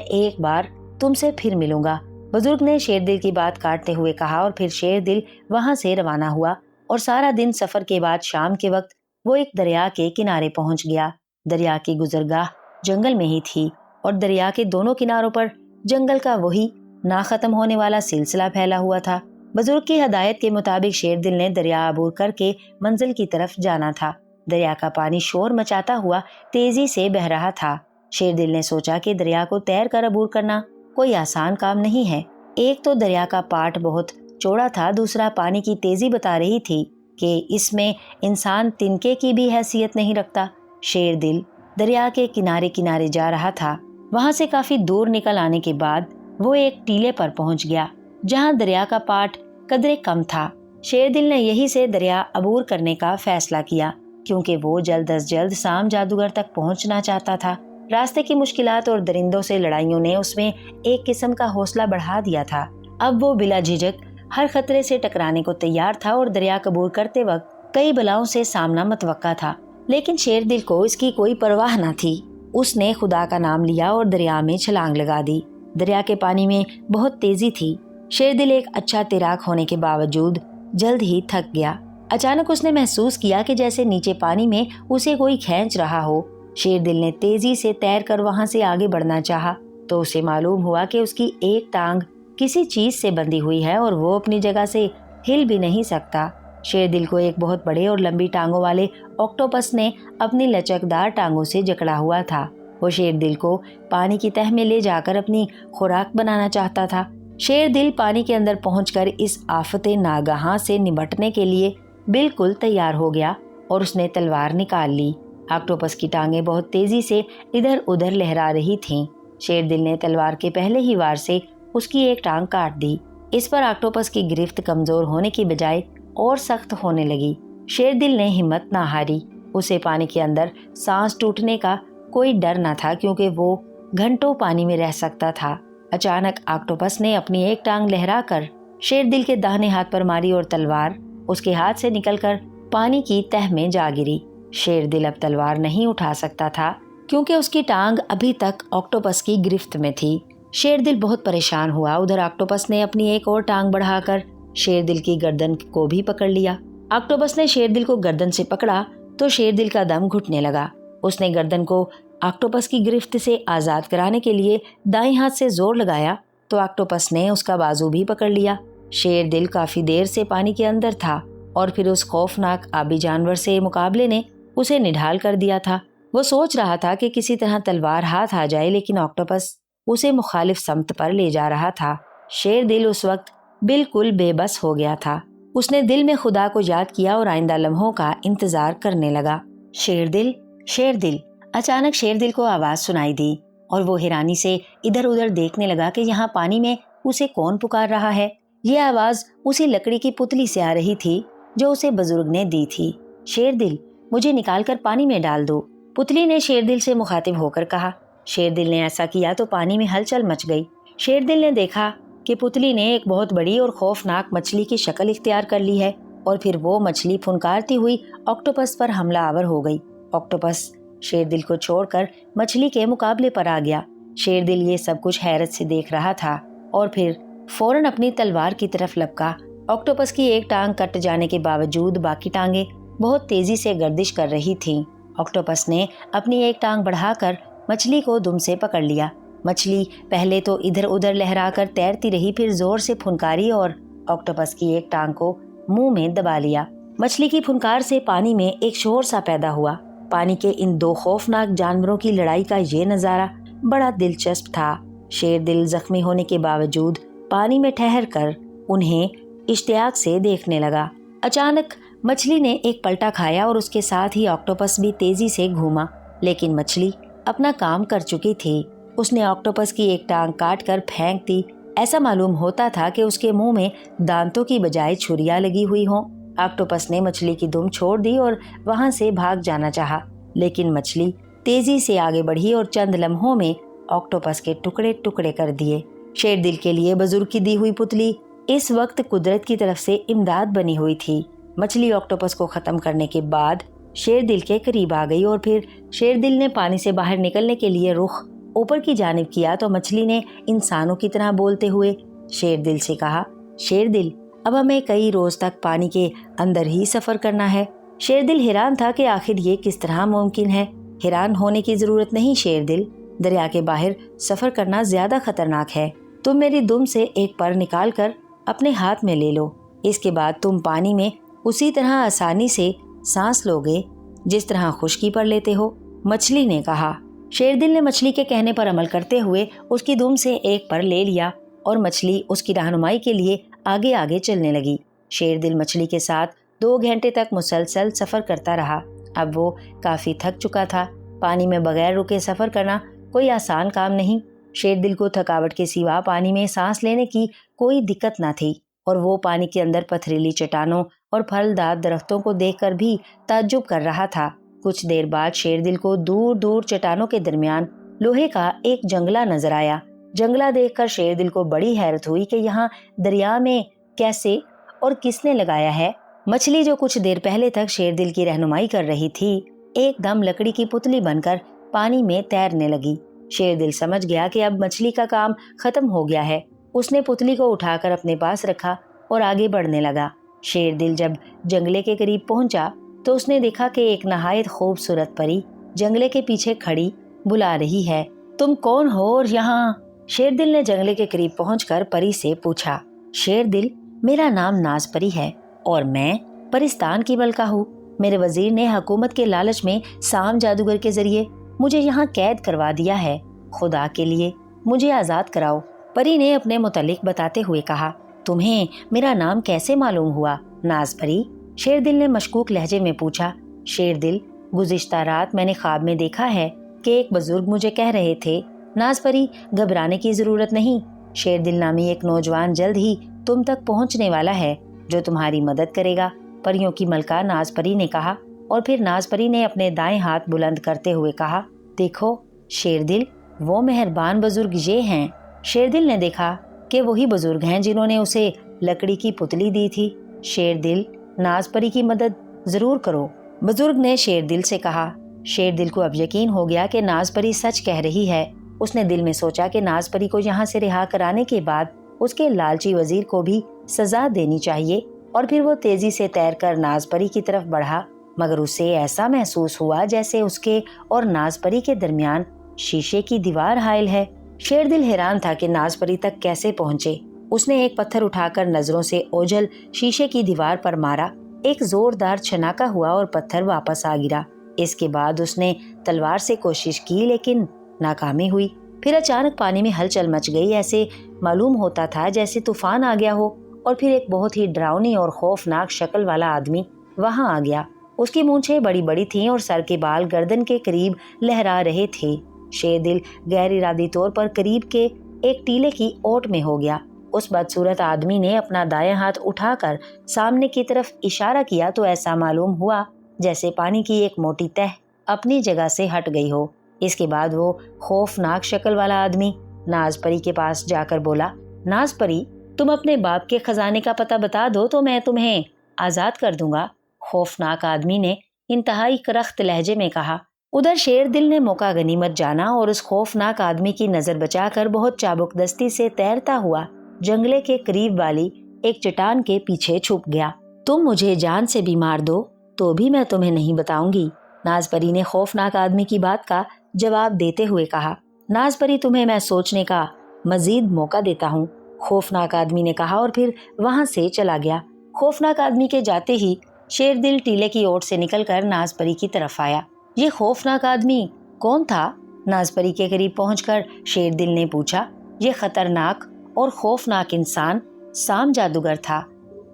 एक बार तुमसे फिर मिलूंगा। बुजुर्ग ने शेरदिल की बात काटते हुए कहा और फिर शेरदिल वहां से रवाना हुआ और सारा दिन सफर के बाद शाम के वक्त वो एक दरिया के किनारे पहुंच गया। दरिया की गुजरगाह जंगल में ही थी और दरिया के दोनों किनारों पर जंगल का वही ना खत्म होने वाला सिलसिला फैला हुआ था। बुजुर्ग की हदायत के मुताबिक शेरदिल ने दरिया अबूर करके मंजिल की तरफ जाना था। दरिया का पानी शोर मचाता हुआ तेजी से बह रहा था। शेरदिल ने सोचा कि दरिया को तैर कर अबूर करना कोई आसान काम नहीं है। एक तो दरिया का पाट बहुत चौड़ा था, दूसरा पानी की तेजी बता रही थी कि इसमें इंसान तिनके की भी हैसियत नहीं रखता। शेरदिल दरिया के किनारे किनारे जा रहा था। वहां से काफी दूर निकल आने के बाद वो एक टीले पर पहुंच गया जहां दरिया का पाट कदरे कम था। शेरदिल ने यही से दरिया अबूर करने का फैसला किया क्योंकि वो जल्द अज जल्द साम जादूगर तक पहुंचना चाहता था। रास्ते की मुश्किलात और दरिंदों से लड़ाइयों ने उसमें एक किस्म का हौसला बढ़ा दिया था। अब वो बिला झिझक हर खतरे से टकराने को तैयार था और दरिया अबूर करते वक्त कई बलाओं से सामना मुतवक्का था, लेकिन शेरदिल को इसकी कोई परवाह न थी। उसने खुदा का नाम लिया और दरिया में छलांग लगा दी। दरिया के पानी में बहुत तेजी थी। शेरदिल एक अच्छा तैराक होने के बावजूद जल्द ही थक गया। अचानक उसने महसूस किया कि जैसे नीचे पानी में उसे कोई खींच रहा हो। शेरदिल ने तेजी से तैरकर वहां से आगे बढ़ना चाहा तो उसे मालूम हुआ कि उसकी एक टांग किसी चीज से बंधी हुई है और वो अपनी जगह से हिल भी नहीं सकता। शेरदिल को एक बहुत बड़े और लंबी टांगों वाले ऑक्टोपस ने अपनी लचकदार टांगों से जकड़ा हुआ था। वो शेरदिल को पानी की तह में ले जाकर अपनी खुराक बनाना चाहता था। शेरदिल पानी के अंदर पहुंचकर इस आफते नागहां से निपटने के लिए बिल्कुल तैयार हो गया और उसने तलवार निकाल ली। ऑक्टोपस की टांगें बहुत तेजी से इधर उधर लहरा रही थीं। शेरदिल ने तलवार के पहले ही वार से उसकी एक टांग काट दी। इस पर ऑक्टोपस की गिरफ्त कमजोर होने की बजाय और सख्त होने लगी। शेरदिल ने हिम्मत ना हारी। उसे पानी के अंदर सांस टूटने का कोई डर न था क्योंकि वो घंटों पानी में रह सकता था। अचानक ऑक्टोपस ने अपनी एक टांग लहराकर शेरदिल के दाहिने हाथ पर मारी और तलवार उसके हाथ से निकलकर पानी की तह में जा गिरी। शेरदिल अब तलवार नहीं उठा सकता था। क्योंकि उसकी टांग अभी तक ऑक्टोपस की गिरफ्त में थी। शेरदिल बहुत परेशान हुआ। उधर ऑक्टोपस ने अपनी एक और टांग बढ़ाकर शेरदिल की गर्दन को भी पकड़ लिया। ऑक्टोपस ने शेरदिल को गर्दन से पकड़ा तो शेरदिल का दम घुटने लगा। उसने गर्दन को ऑक्टोपस की गिरफ्त से आजाद कराने के लिए दाएं हाथ से जोर लगाया तो ऑक्टोपस ने उसका बाजू भी पकड़ लिया। शेरदिल काफी देर से पानी के अंदर था और फिर उस खौफनाक आबी जानवर से मुकाबले ने उसे निढाल कर दिया था। वो सोच रहा था कि किसी तरह तलवार हाथ आ जाए, लेकिन ऑक्टोपस उसे मुखालिफ समत पर ले जा रहा था। शेरदिल उस वक्त बिल्कुल बेबस हो गया था। उसने दिल में खुदा को याद किया और आइंदा लम्हों का इंतजार करने लगा। शेरदिल, शेरदिल। अचानक शेरदिल को आवाज सुनाई दी और वो हैरानी से इधर उधर देखने लगा कि यहाँ पानी में उसे कौन पुकार रहा है। ये आवाज उसी लकड़ी की पुतली से आ रही थी जो उसे बुजुर्ग ने दी थी। शेरदिल, मुझे निकालकर पानी में डाल दो, पुतली ने शेरदिल से मुखातिब होकर कहा। शेरदिल ने ऐसा किया तो पानी में हलचल मच गई। शेरदिल ने देखा कि पुतली ने एक बहुत बड़ी और खौफनाक मछली की शक्ल इख्तियार कर ली है और फिर वो मछली फुनकारती हुई ऑक्टोपस पर हमलावर हो गई। ऑक्टोपस शेरदिल को छोड़कर मछली के मुकाबले पर आ गया। शेरदिल ये सब कुछ हैरत से देख रहा था और फिर फौरन अपनी तलवार की तरफ लपका। ऑक्टोपस की एक टांग कट जाने के बावजूद बाकी टांगे बहुत तेजी से गर्दिश कर रही थीं। ऑक्टोपस ने अपनी एक टांग बढ़ाकर मछली को दुम से पकड़ लिया। मछली पहले तो इधर उधर लहराकर तैरती रही, फिर जोर से फुनकारी और ऑक्टोपस की एक टांग को मुंह में दबा लिया। मछली की फुनकार से पानी में एक शोर सा पैदा हुआ। पानी के इन दो खौफनाक जानवरों की लड़ाई का ये नजारा बड़ा दिलचस्प था। शेरदिल जख्मी होने के बावजूद पानी में ठहर कर उन्हें इश्तियाक से देखने लगा। अचानक मछली ने एक पलटा खाया और उसके साथ ही ऑक्टोपस भी तेजी से घूमा, लेकिन मछली अपना काम कर चुकी थी। उसने ऑक्टोपस की एक टांग काट कर फेंक दी। ऐसा मालूम होता था कि उसके मुंह में दांतों की बजाय छुरियां लगी हुई हों। ऑक्टोपस ने मछली की दुम छोड़ दी और वहां से भाग जाना चाहा, लेकिन मछली तेजी से आगे बढ़ी और चंद लम्हों में ऑक्टोपस के टुकड़े टुकड़े कर दिए। शेरदिल के लिए बुजुर्ग की दी हुई पुतली इस वक्त कुदरत की तरफ से इमदाद बनी हुई थी। मछली ऑक्टोपस को खत्म करने के बाद शेरदिल के करीब आ गई और फिर शेरदिल ने पानी से बाहर निकलने के लिए रुख ऊपर की जानिब किया तो मछली ने इंसानों की तरह बोलते हुए शेरदिल से कहा, शेरदिल, अब हमें कई रोज तक पानी के अंदर ही सफर करना है। शेरदिल हैरान था कि आखिर ये किस तरह मुमकिन है। हैरान होने की जरूरत नहीं शेरदिल, दरिया के बाहर सफर करना ज्यादा खतरनाक है। तुम मेरी दुम से एक पर निकाल कर अपने हाथ में ले लो। इसके बाद तुम पानी में उसी तरह आसानी से सांस लोगे जिस तरह खुश्की पर लेते हो, मछली ने कहा। शेरदिल ने मछली के कहने पर अमल करते हुए उसकी दुम से एक पर ले लिया और मछली उसकी रहनुमाई के लिए आगे आगे चलने लगी। शेरदिल मछली के साथ 2 घंटे तक मुसलसल सफर करता रहा। अब वो काफी थक चुका था। पानी में बगैर रुके सफर करना कोई आसान काम नहीं। शेरदिल को थकावट के सिवा पानी में सांस लेने की कोई दिक्कत ना थी और वो पानी के अंदर पथरीली चट्टानों और फलदार दरख्तों को देखकर भी ताज्जुब कर रहा था। कुछ देर बाद शेरदिल को दूर दूर चट्टानों के दरमियान लोहे का एक जंगला नजर आया। जंगला देखकर शेरदिल को बड़ी हैरत हुई कि यहाँ दरिया में कैसे और किसने लगाया है। मछली जो कुछ देर पहले तक शेरदिल की रहनुमाई कर रही थी, एकदम लकड़ी की पुतली बनकर पानी में तैरने लगी। शेरदिल समझ गया कि अब मछली का काम खत्म हो गया है। उसने पुतली को उठाकर अपने पास रखा और आगे बढ़ने लगा। शेरदिल जब जंगले के करीब पहुंचा तो उसने देखा कि एक नहायत खूबसूरत परी जंगले के पीछे खड़ी बुला रही है। तुम कौन हो और यहाँ? शेरदिल ने जंगले के करीब पहुंचकर परी से पूछा। शेरदिल, मेरा नाम नाज परी है और मैं परिस्तान की मलका हूँ। मेरे वजीर ने हुकूमत के लालच में साम जादूगर के जरिए मुझे यहाँ कैद करवा दिया है। खुदा के लिए मुझे आजाद कराओ। परी ने अपने मुतालिक बताते हुए कहा। तुम्हें मेरा नाम कैसे मालूम हुआ नाज परी? शेरदिल ने मशकूक लहजे में पूछा। शेरदिल, गुज़िश्ता रात मैंने ख्वाब में देखा है कि एक बुजुर्ग मुझे कह रहे थे, नाज परी, घबराने की जरूरत नहीं। शेरदिल नामी एक नौजवान जल्द ही तुम तक पहुंचने वाला है जो तुम्हारी मदद करेगा। परियों की मलका नाज परी ने कहा और फिर नाज परी ने अपने दाएं हाथ बुलंद करते हुए कहा, देखो शेरदिल, वो मेहरबान बुजुर्ग ये हैं। शेरदिल ने देखा कि वही बुजुर्ग हैं जिन्होंने उसे लकड़ी की पुतली दी थी। शेरदिल, नाज परी की मदद जरूर करो। बुजुर्ग ने शेरदिल से कहा। شیر دل کو اب یقین ہو گیا کہ ناز پری سچ کہہ رہی ہے۔ اس نے دل میں سوچا کہ ناز پری کو یہاں سے رہا کرانے کے بعد اس کے لالچی وزیر کو بھی سزا دینی چاہیے، اور پھر وہ تیزی سے تیر کر ناز پری کی طرف بڑھا، مگر اسے ایسا محسوس ہوا جیسے اس کے اور ناز پری کے درمیان شیشے کی دیوار حائل ہے۔ شیر دل حیران تھا کہ ناز پری تک کیسے پہنچے۔ اس نے ایک پتھر اٹھا کر نظروں سے اوجھل شیشے کی دیوار پر مارا، ایک زوردار چھناکا ہوا اور پتھر واپس آ گرا۔ اس کے بعد اس نے تلوار سے کوشش کی لیکن ناکامی ہوئی۔ پھر اچانک پانی میں ہلچل مچ گئی، ایسے معلوم ہوتا تھا جیسے طوفان آ گیا ہو، اور پھر ایک بہت ہی ڈراؤنی اور خوفناک شکل والا آدمی وہاں آ گیا۔ اس کی مونچھیں بڑی بڑی تھیں اور سر کے بال گردن کے قریب لہرا رہے تھے۔ شیر دل غیر ارادی طور پر قریب کے ایک ٹیلے کی اوٹ میں ہو گیا۔ اس بدصورت آدمی نے اپنا دایاں ہاتھ اٹھا کر سامنے کی طرف اشارہ کیا تو ایسا معلوم ہوا جیسے پانی کی ایک موٹی تہ اپنی جگہ سے ہٹ گئی ہو۔ اس کے بعد وہ خوفناک شکل والا آدمی ناز پری کے پاس جا کر بولا، ناز پری، تم اپنے باپ کے خزانے کا پتہ بتا دو تو میں تمہیں آزاد کر دوں گا۔ خوفناک آدمی نے انتہائی کرخت لہجے میں کہا۔ ادھر شیر دل نے موقع غنیمت جانا اور اس خوفناک آدمی کی نظر بچا کر بہت چابک دستی سے تیرتا ہوا جنگلے کے قریب والی ایک چٹان کے پیچھے چھپ گیا۔ تم مجھے جان سے بھی مار دو تو بھی میں تمہیں نہیں بتاؤں گی، ناز پری نے خوفناک آدمی کی بات کا جواب دیتے ہوئے کہا۔ ناز پری، تمہیں میں سوچنے کا مزید موقع دیتا ہوں، خوفناک آدمی نے کہا اور پھر وہاں سے چلا گیا۔ خوفناک آدمی کے جاتے ہی شیر دل ٹیلے کی اوٹ سے نکل کر ناز پری کی طرف آیا۔ یہ خوفناک آدمی کون تھا؟ ناز پری کے قریب پہنچ کر شیر دل نے پوچھا۔ یہ خطرناک اور خوفناک انسان سام جادوگر تھا،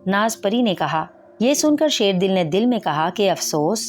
ناز پری نے کہا۔ یہ سن کر شیر دل نے دل میں کہا کہ افسوس،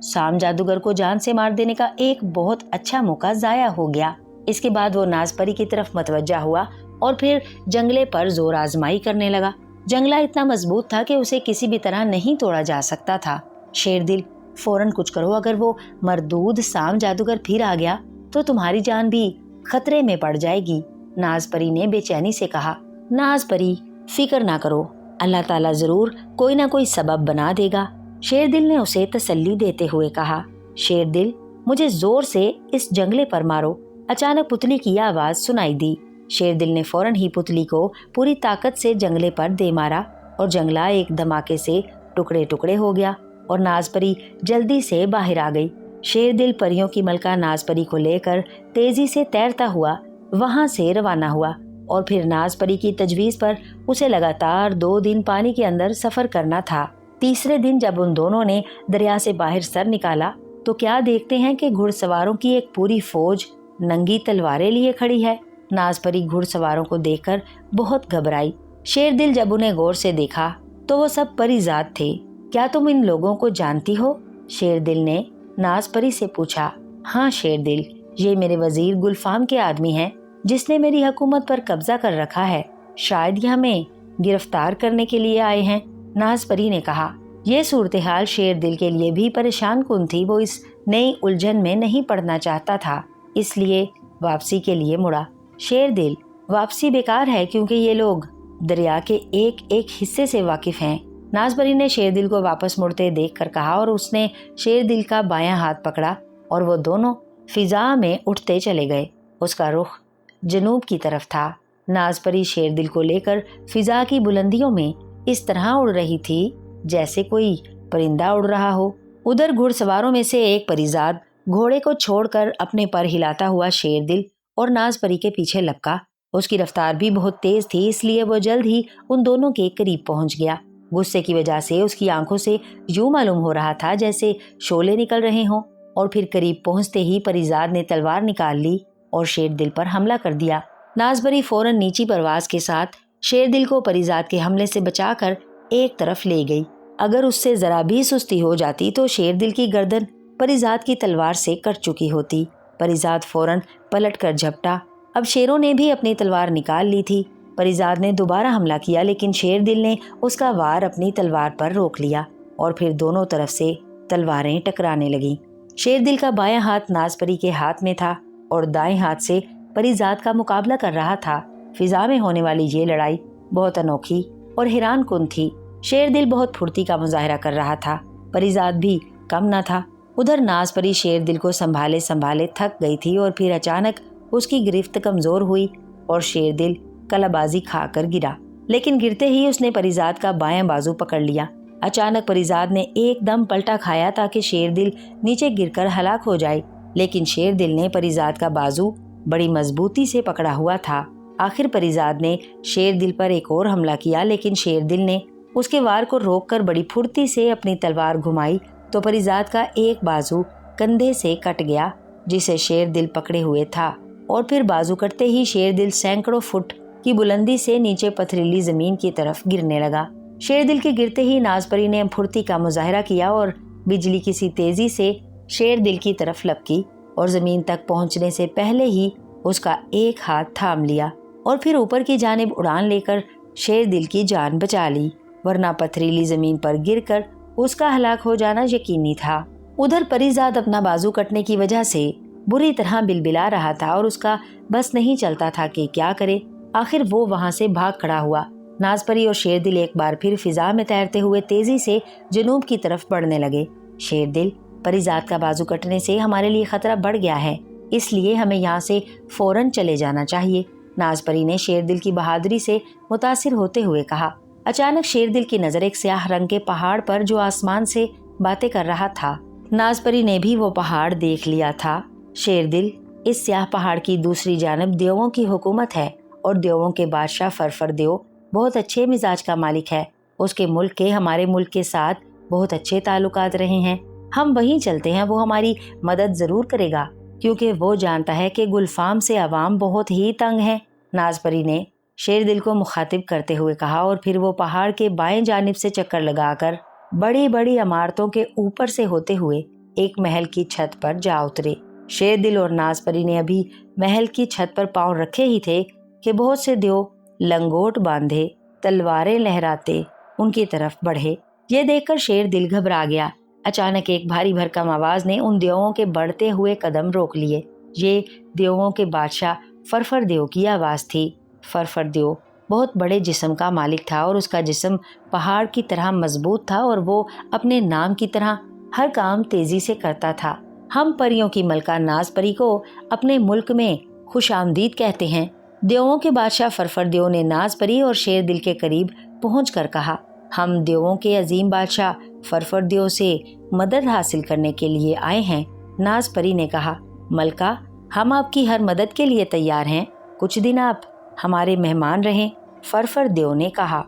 سام جادوگر کو جان سے مار دینے کا ایک بہت اچھا موقع ضائع ہو گیا۔ اس کے بعد وہ ناز پری کی طرف متوجہ ہوا اور پھر جنگلے پر زور آزمائی کرنے لگا۔ جنگلہ اتنا مضبوط تھا کہ اسے کسی بھی طرح نہیں توڑا جا سکتا تھا۔ شیر دل، فوراً کچھ کرو، اگر وہ مردود سام جادوگر پھر آ گیا تو تمہاری جان بھی خطرے میں پڑ جائے گی، ناز پری نے بے چینی سے کہا۔ ناز پری، فکر نہ کرو، اللہ تعالیٰ ضرور کوئی نہ کوئی سبب بنا دے گا، شیر دل نے اسے تسلی دیتے ہوئے کہا۔ شیر دل، مجھے زور سے اس جنگلے پر مارو، اچانک پتلی کی آواز سنائی دی۔ شیر دل نے فوراً ہی پتلی کو پوری طاقت سے جنگلے پر دے مارا اور جنگلہ ایک دھماکے سے ٹکڑے ٹکڑے ہو گیا اور ناز پری جلدی سے باہر آ گئی۔ شیر دل پریوں کی ملکہ ناز پری کو لے کر تیزی سے تیرتا ہوا وہاں سے روانہ ہوا، اور پھر ناز پری کی تجویز پر اسے لگاتار 2 دن پانی کے اندر سفر کرنا تھا۔ تیسرے دن جب ان دونوں نے دریا سے باہر سر نکالا تو کیا دیکھتے ہیں کہ گھڑ سواروں کی ایک پوری فوج ننگی تلواریں لیے کھڑی ہے۔ ناز پری گھڑ سواروں کو دیکھ کر بہت گھبرائی۔ شیر دل جب انہیں غور سے دیکھا تو وہ سب پری ذات تھے۔ کیا تم ان لوگوں کو جانتی ہو؟ شیر دل نے ناز پری سے پوچھا۔ ہاں شیر دل، یہ میرے وزیر گلفام کے آدمی ہیں جس نے میری حکومت پر قبضہ کر رکھا ہے، شاید یہ ہمیں گرفتار کرنے کے لیے آئے ہیں، ناز پری نے کہا۔ یہ صورتحال شیر دل کے لیے بھی پریشان کن تھی۔ وہ اس نئی الجھن میں نہیں پڑنا چاہتا تھا، اس لیے واپسی کے لیے مڑا۔ شیر دل، واپسی بیکار ہے کیونکہ یہ لوگ دریا کے ایک ایک حصے سے واقف ہیں، ناز پری نے شیر دل کو واپس مڑتے دیکھ کر کہا، اور اس نے شیر دل کا بایاں ہاتھ پکڑا اور وہ دونوں فضا میں اٹھتے چلے گئے۔ اس کا رخ جنوب کی طرف تھا۔ ناز پری شیر دل کو لے کر فضا کی بلندیوں میں اس طرح اڑ رہی تھی جیسے کوئی پرندہ اڑ رہا ہو۔ ادھر گھڑ سواروں میں سے ایک پریزاد گھوڑے کو چھوڑ کر اپنے پر ہلاتا ہوا شیر دل اور ناز پری کے پیچھے لپکا۔ اس کی رفتار بھی بہت تیز تھی، اس لیے وہ جلد ہی ان دونوں کے قریب پہنچ گیا۔ غصے کی وجہ سے اس کی آنکھوں سے یوں معلوم ہو رہا تھا جیسے شعلے نکل رہے ہوں، اور پھر قریب پہنچتے ہی پریزاد نے تلوار نکال لی اور شیر دل پر حملہ کر دیا۔ ناز پری فوراً نیچی پرواز کے ساتھ شیر دل کو پریزاد کے حملے سے بچا کر ایک طرف لے گئی۔ اگر اس سے ذرا بھی سستی ہو جاتی تو شیر دل کی گردن پریزاد کی تلوار سے کٹ چکی ہوتی۔ پریزاد فوراً پلٹ کر جھپٹا۔ اب شیروں نے بھی اپنی تلوار نکال لی تھی۔ پریزاد نے دوبارہ حملہ کیا لیکن شیر دل نے اس کا وار اپنی تلوار پر روک لیا اور پھر دونوں طرف سے تلواریں ٹکرانے لگیں۔ شیر دل کا بایاں ہاتھ ناز پری کے ہاتھ میں تھا اور دائیں ہاتھ سے پریزاد کا مقابلہ کر رہا تھا۔ فضا میں ہونے والی یہ لڑائی بہت انوکھی اور حیران کن تھی۔ شیر دل بہت پھرتی کا مظاہرہ کر رہا تھا، پریزاد بھی کم نہ تھا۔ उधर नाज परी शेर दिल को संभाले संभाले थक गई थी और फिर अचानक उसकी गिरफ्त कमजोर हुई और शेर दिल कलाबाजी खाकर गिरा। लेकिन गिरते ही उसने परिजात का बायां बाजू पकड़ लिया। अचानक परिजात ने एकदम पलटा खाया ताकि शेर दिल नीचे गिरकर हलाक हो जाए, लेकिन शेर दिल ने परिजात का बाजू बड़ी मजबूती से पकड़ा हुआ था। आखिर परिजात ने शेर दिल पर एक और हमला किया, लेकिन शेर दिल ने उसके वार को रोककर बड़ी फुर्ती से अपनी तलवार घुमाई तो परिजात का एक बाजू कंधे से कट गया जिसे शेर दिल पकड़े हुए था, और फिर बाजू कटते ही शेर दिल सैकड़ों फुट की बुलंदी से नीचे पथरीली जमीन की तरफ गिरने लगा। शेर दिल के गिरते ही नाज परी ने फुर्ती का मुजाहरा किया और बिजली किसी तेजी से शेर दिल की तरफ लपकी और जमीन तक पहुंचने से पहले ही उसका एक हाथ थाम लिया और फिर ऊपर की जानिब उड़ान लेकर शेर दिल की जान बचा ली, वरना पथरीली जमीन पर गिरकर उसका हलाक हो जाना यकीनी था। उधर परिजात अपना बाजू कटने की वजह से बुरी तरह बिलबिला रहा था और उसका बस नहीं चलता था कि क्या करे। आखिर वो वहां से भाग खड़ा हुआ। नाज परी और शेर दिल एक बार फिर फिजा में तैरते हुए तेजी से जनूब की तरफ बढ़ने लगे। शेर दिल, परिजात का बाजू कटने से हमारे लिए खतरा बढ़ गया है, इसलिए हमें यहाँ से फौरन चले जाना चाहिए, नाज परी ने शेर दिल की बहादुरी से मुतासिर होते हुए कहा। अचानक शेर दिल की नजर एक स्याह रंग के पहाड़ पर जो आसमान से बातें कर रहा था। नाज परी ने भी वो पहाड़ देख लिया था। शेर दिल, इस स्याह पहाड़ की दूसरी जानब देवों की हुकूमत है और देवों के बादशाह फरफर देव बहुत अच्छे मिजाज का मालिक है। उसके मुल्क के हमारे मुल्क के साथ बहुत अच्छे ताल्लुकात रहे हैं। हम वहीं चलते हैं, वो हमारी मदद जरूर करेगा क्योंकि वो जानता है कि गुलफाम से अवाम बहुत ही तंग है, नाज परी ने शेर दिल को मुखातिब करते हुए कहा। और फिर वो पहाड़ के बाएं जानिब से चक्कर लगाकर बड़ी बड़ी इमारतों के ऊपर से होते हुए एक महल की छत पर जा उतरे। शेर दिल और नाज परी ने अभी महल की छत पर पांव रखे ही थे कि बहुत से देव लंगोट बांधे तलवारें लहराते उनकी तरफ बढ़े। ये देखकर शेर दिल घबरा गया। अचानक एक भारी भरकम आवाज ने उन देवों के बढ़ते हुए कदम रोक लिए। ये देवों के बादशाह फरफर देव की आवाज थी। फरफर देव बहुत बड़े जिस्म का मालिक था और उसका जिस्म पहाड़ की तरह मजबूत था और वो अपने नाम की तरह हर काम तेजी से करता था। हम परियों की मलका नाज परी को अपने मुल्क में खुशामदीद कहते हैं। देवों के बादशाह फरफर देव ने नाज परी और शेर दिल के करीब पहुंचकर कहा, हम देवों के अजीम बादशाह फरफर देव से मदद हासिल करने के लिए आए हैं। नाज परी ने कहा, मलका, हम आपकी हर मदद के लिए तैयार हैं, कुछ दिन आप हमारे मेहमान रहें। फरफर देव ने कहा,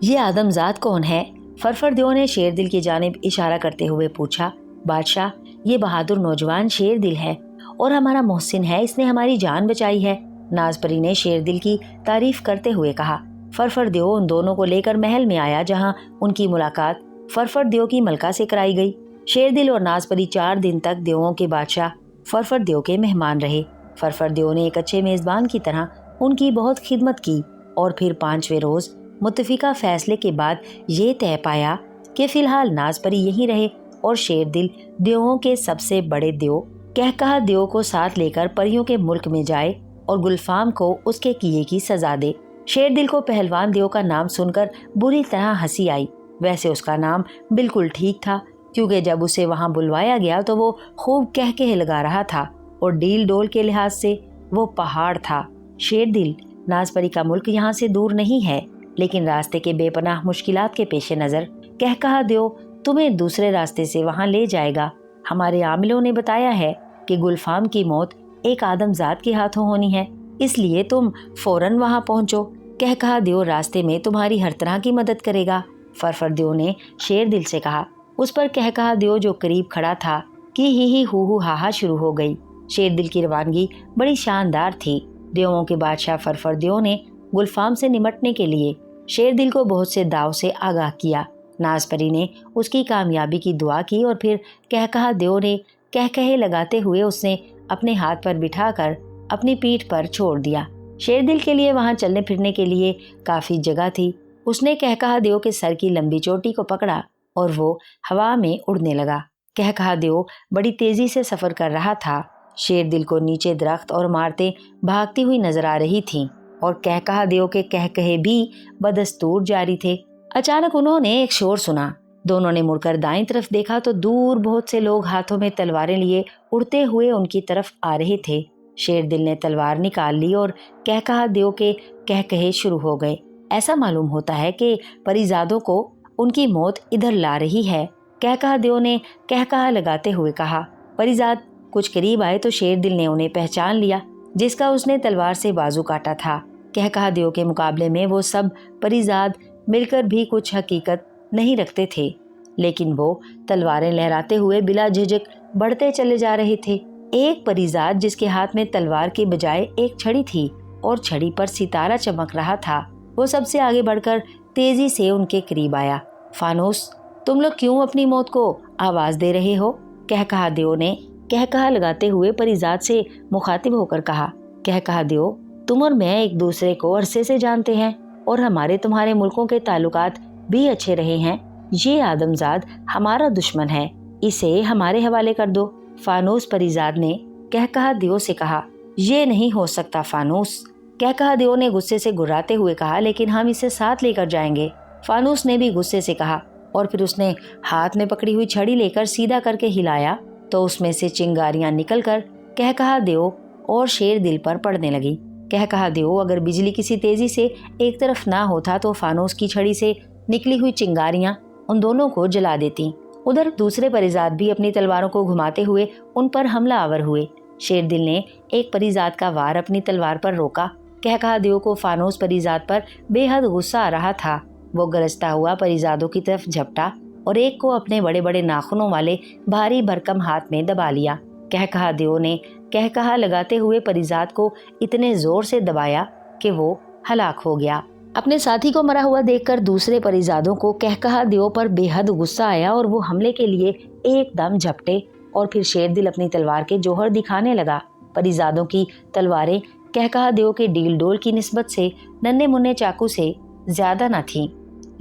ये आदमजात कौन है? फरफर देव ने शेर दिल की जानिब इशारा करते हुए पूछा। बादशाह, ये बहादुर नौजवान शेर दिल है और हमारा मोहसिन है, इसने हमारी जान बचाई है, नाज परी ने शेर दिल की तारीफ करते हुए कहा। फरफर देव उन दोनों को लेकर महल में आया जहां उनकी मुलाकात फरफर देव की मलका से कराई गई। शेर दिल और नाज परी 4 दिन तक देवों के बादशाह फरफर देव के मेहमान रहे। फरफर देव ने एक अच्छे मेजबान की तरह उनकी बहुत खिदमत की और फिर 5वें रोज मुत्तफिका फैसले के बाद ये तय पाया कि फिलहाल नाज परी यहीं रहे और शेर दिल देवों के सबसे बड़े देव कहकहा देव को साथ लेकर परियों के मुल्क में जाए और गुलफाम को उसके किए की सजा दे। शेर दिल को पहलवान देव का नाम सुनकर बुरी तरह हंसी आई। वैसे उसका नाम बिल्कुल ठीक था क्योंकि जब उसे वहां बुलवाया गया तो वो खूब कहके लगा रहा था और डील डोल के लिहाज से वो पहाड़ था। शेर दिल, नाज परी का मुल्क यहाँ से दूर नहीं है, लेकिन रास्ते के बेपनाह मुश्किलात के पेश नजर कहकहा देव तुम्हें दूसरे रास्ते से वहां ले जाएगा। हमारे आमिलों ने बताया है कि गुलफाम की मौत एक आदमजात के हाथों होनी है, इसलिए तुम फौरन वहां पहुंचो। कहकहा देव रास्ते में तुम्हारी हर तरह की मदद करेगा, फरफर देव ने शेर दिल से कहा। उस पर कहकहा देव जो करीब खड़ा था कि ही हु हा शुरू हो गई। शेर दिल की रवानगी बड़ी शानदार थी। देवों के बादशाह फरफर देव ने गुलफाम से निमटने के लिए शेर दिल को बहुत से दाव से आगाह किया। नाज परी ने उसकी कामयाबी की दुआ की और फिर कहकहा देव ने कहकहे लगाते हुए उसने अपने हाथ पर बिठाकर अपनी पीठ पर छोड़ दिया। शेर दिल के लिए वहां चलने फिरने के लिए काफी जगह थी। उसने कहकहा देव के सर की लंबी चोटी को पकड़ा और वो हवा में उड़ने लगा। कहकहा देव बड़ी तेजी से सफर कर रहा था। शेर दिल को नीचे दरख्त और इमारतें भागती हुई नजर आ रही थीं और कहकहा देव के कहकहे भी बदस्तूर जारी थे। अचानक उन्होंने एक शोर सुना। दोनों ने मुड़कर दाईं तरफ देखा तो दूर बहुत से लोग हाथों में तलवारें लिए उड़ते हुए उनकी तरफ आ रहे थे। शेरदिल ने तलवार निकाल ली और कहकहा देव के कहकहे शुरू हो गए। ऐसा मालूम होता है कि परिजादों को उनकी मौत इधर ला रही है। कहकहा देव ने कहकहा लगाते हुए कहा। परिजाद कुछ करीब आए तो शेरदिल ने उन्हें पहचान लिया, जिसका उसने तलवार से बाजू काटा था। कहकहा देव के मुकाबले में वो सब परिजाद मिलकर भी कुछ हकीकत नहीं रखते थे, लेकिन वो तलवारें लहराते हुए बिला झिझक बढ़ते चले जा रहे थे। एक परिजाद जिसके हाथ में तलवार के बजाय एक छड़ी थी और छड़ी पर सितारा चमक रहा था, वो सबसे आगे बढ़कर तेजी से उनके करीब आया। फानूस, तुम लोग क्यों अपनी मौत को आवाज दे रहे हो? कहकहा देव ने कहकहा लगाते हुए परिजाद से मुखातिब होकर कहा। कहकहा देव, तुम और मैं एक दूसरे को अरसे से जानते हैं और हमारे तुम्हारे मुल्कों के ताल्लुकात भी अच्छे रहे हैं। ये आदमजाद हमारा दुश्मन है, इसे हमारे हवाले कर दो। फानूस परिजाद ने कहकहा देव से कहा। ये नहीं हो सकता फानूस, कहकहा देव ने गुस्से से गुर्राते हुए कहा, लेकिन हम इसे साथ लेकर जाएंगे। फानूस ने भी गुस्से से कहा और फिर उसने हाथ में पकड़ी हुई छड़ी लेकर सीधा करके हिलाया तो उसमें से चिंगारियां निकलकर कहकहा देव और शेरदिल पर पड़ने लगी। कहकहा देव, अगर बिजली किसी तेजी से एक तरफ ना होता तो फानूस की छड़ी से निकली हुई चिंगारियां उन दोनों को जला देती। उधर दूसरे परिजाद भी अपनी तलवारों को घुमाते हुए उन पर हमला आवर हुए। शेरदिल ने एक परिजाद का वार अपनी तलवार पर रोका। कहकहा देव को फानूस परिजाद पर बेहद गुस्सा आ रहा था। वो गरजता हुआ परिजादों की तरफ झपटा और एक को अपने बड़े बड़े नाखूनों वाले भारी भरकम हाथ में दबा लिया। कहकहा देव ने कहकहा लगाते हुए परिजाद को इतने जोर से दबाया कि वो हलाक हो गया। अपने साथी को मरा हुआ देखकर दूसरे परिजादों को कहकहा देव पर बेहद गुस्सा आया और वो हमले के लिए एकदम झपटे और फिर शेरदिल अपनी तलवार के जोहर दिखाने लगा। परिजादों की तलवारें कहकहा देव के डील डोल की निस्बत से नन्हे मुन्ने चाकू से ज्यादा न थीं,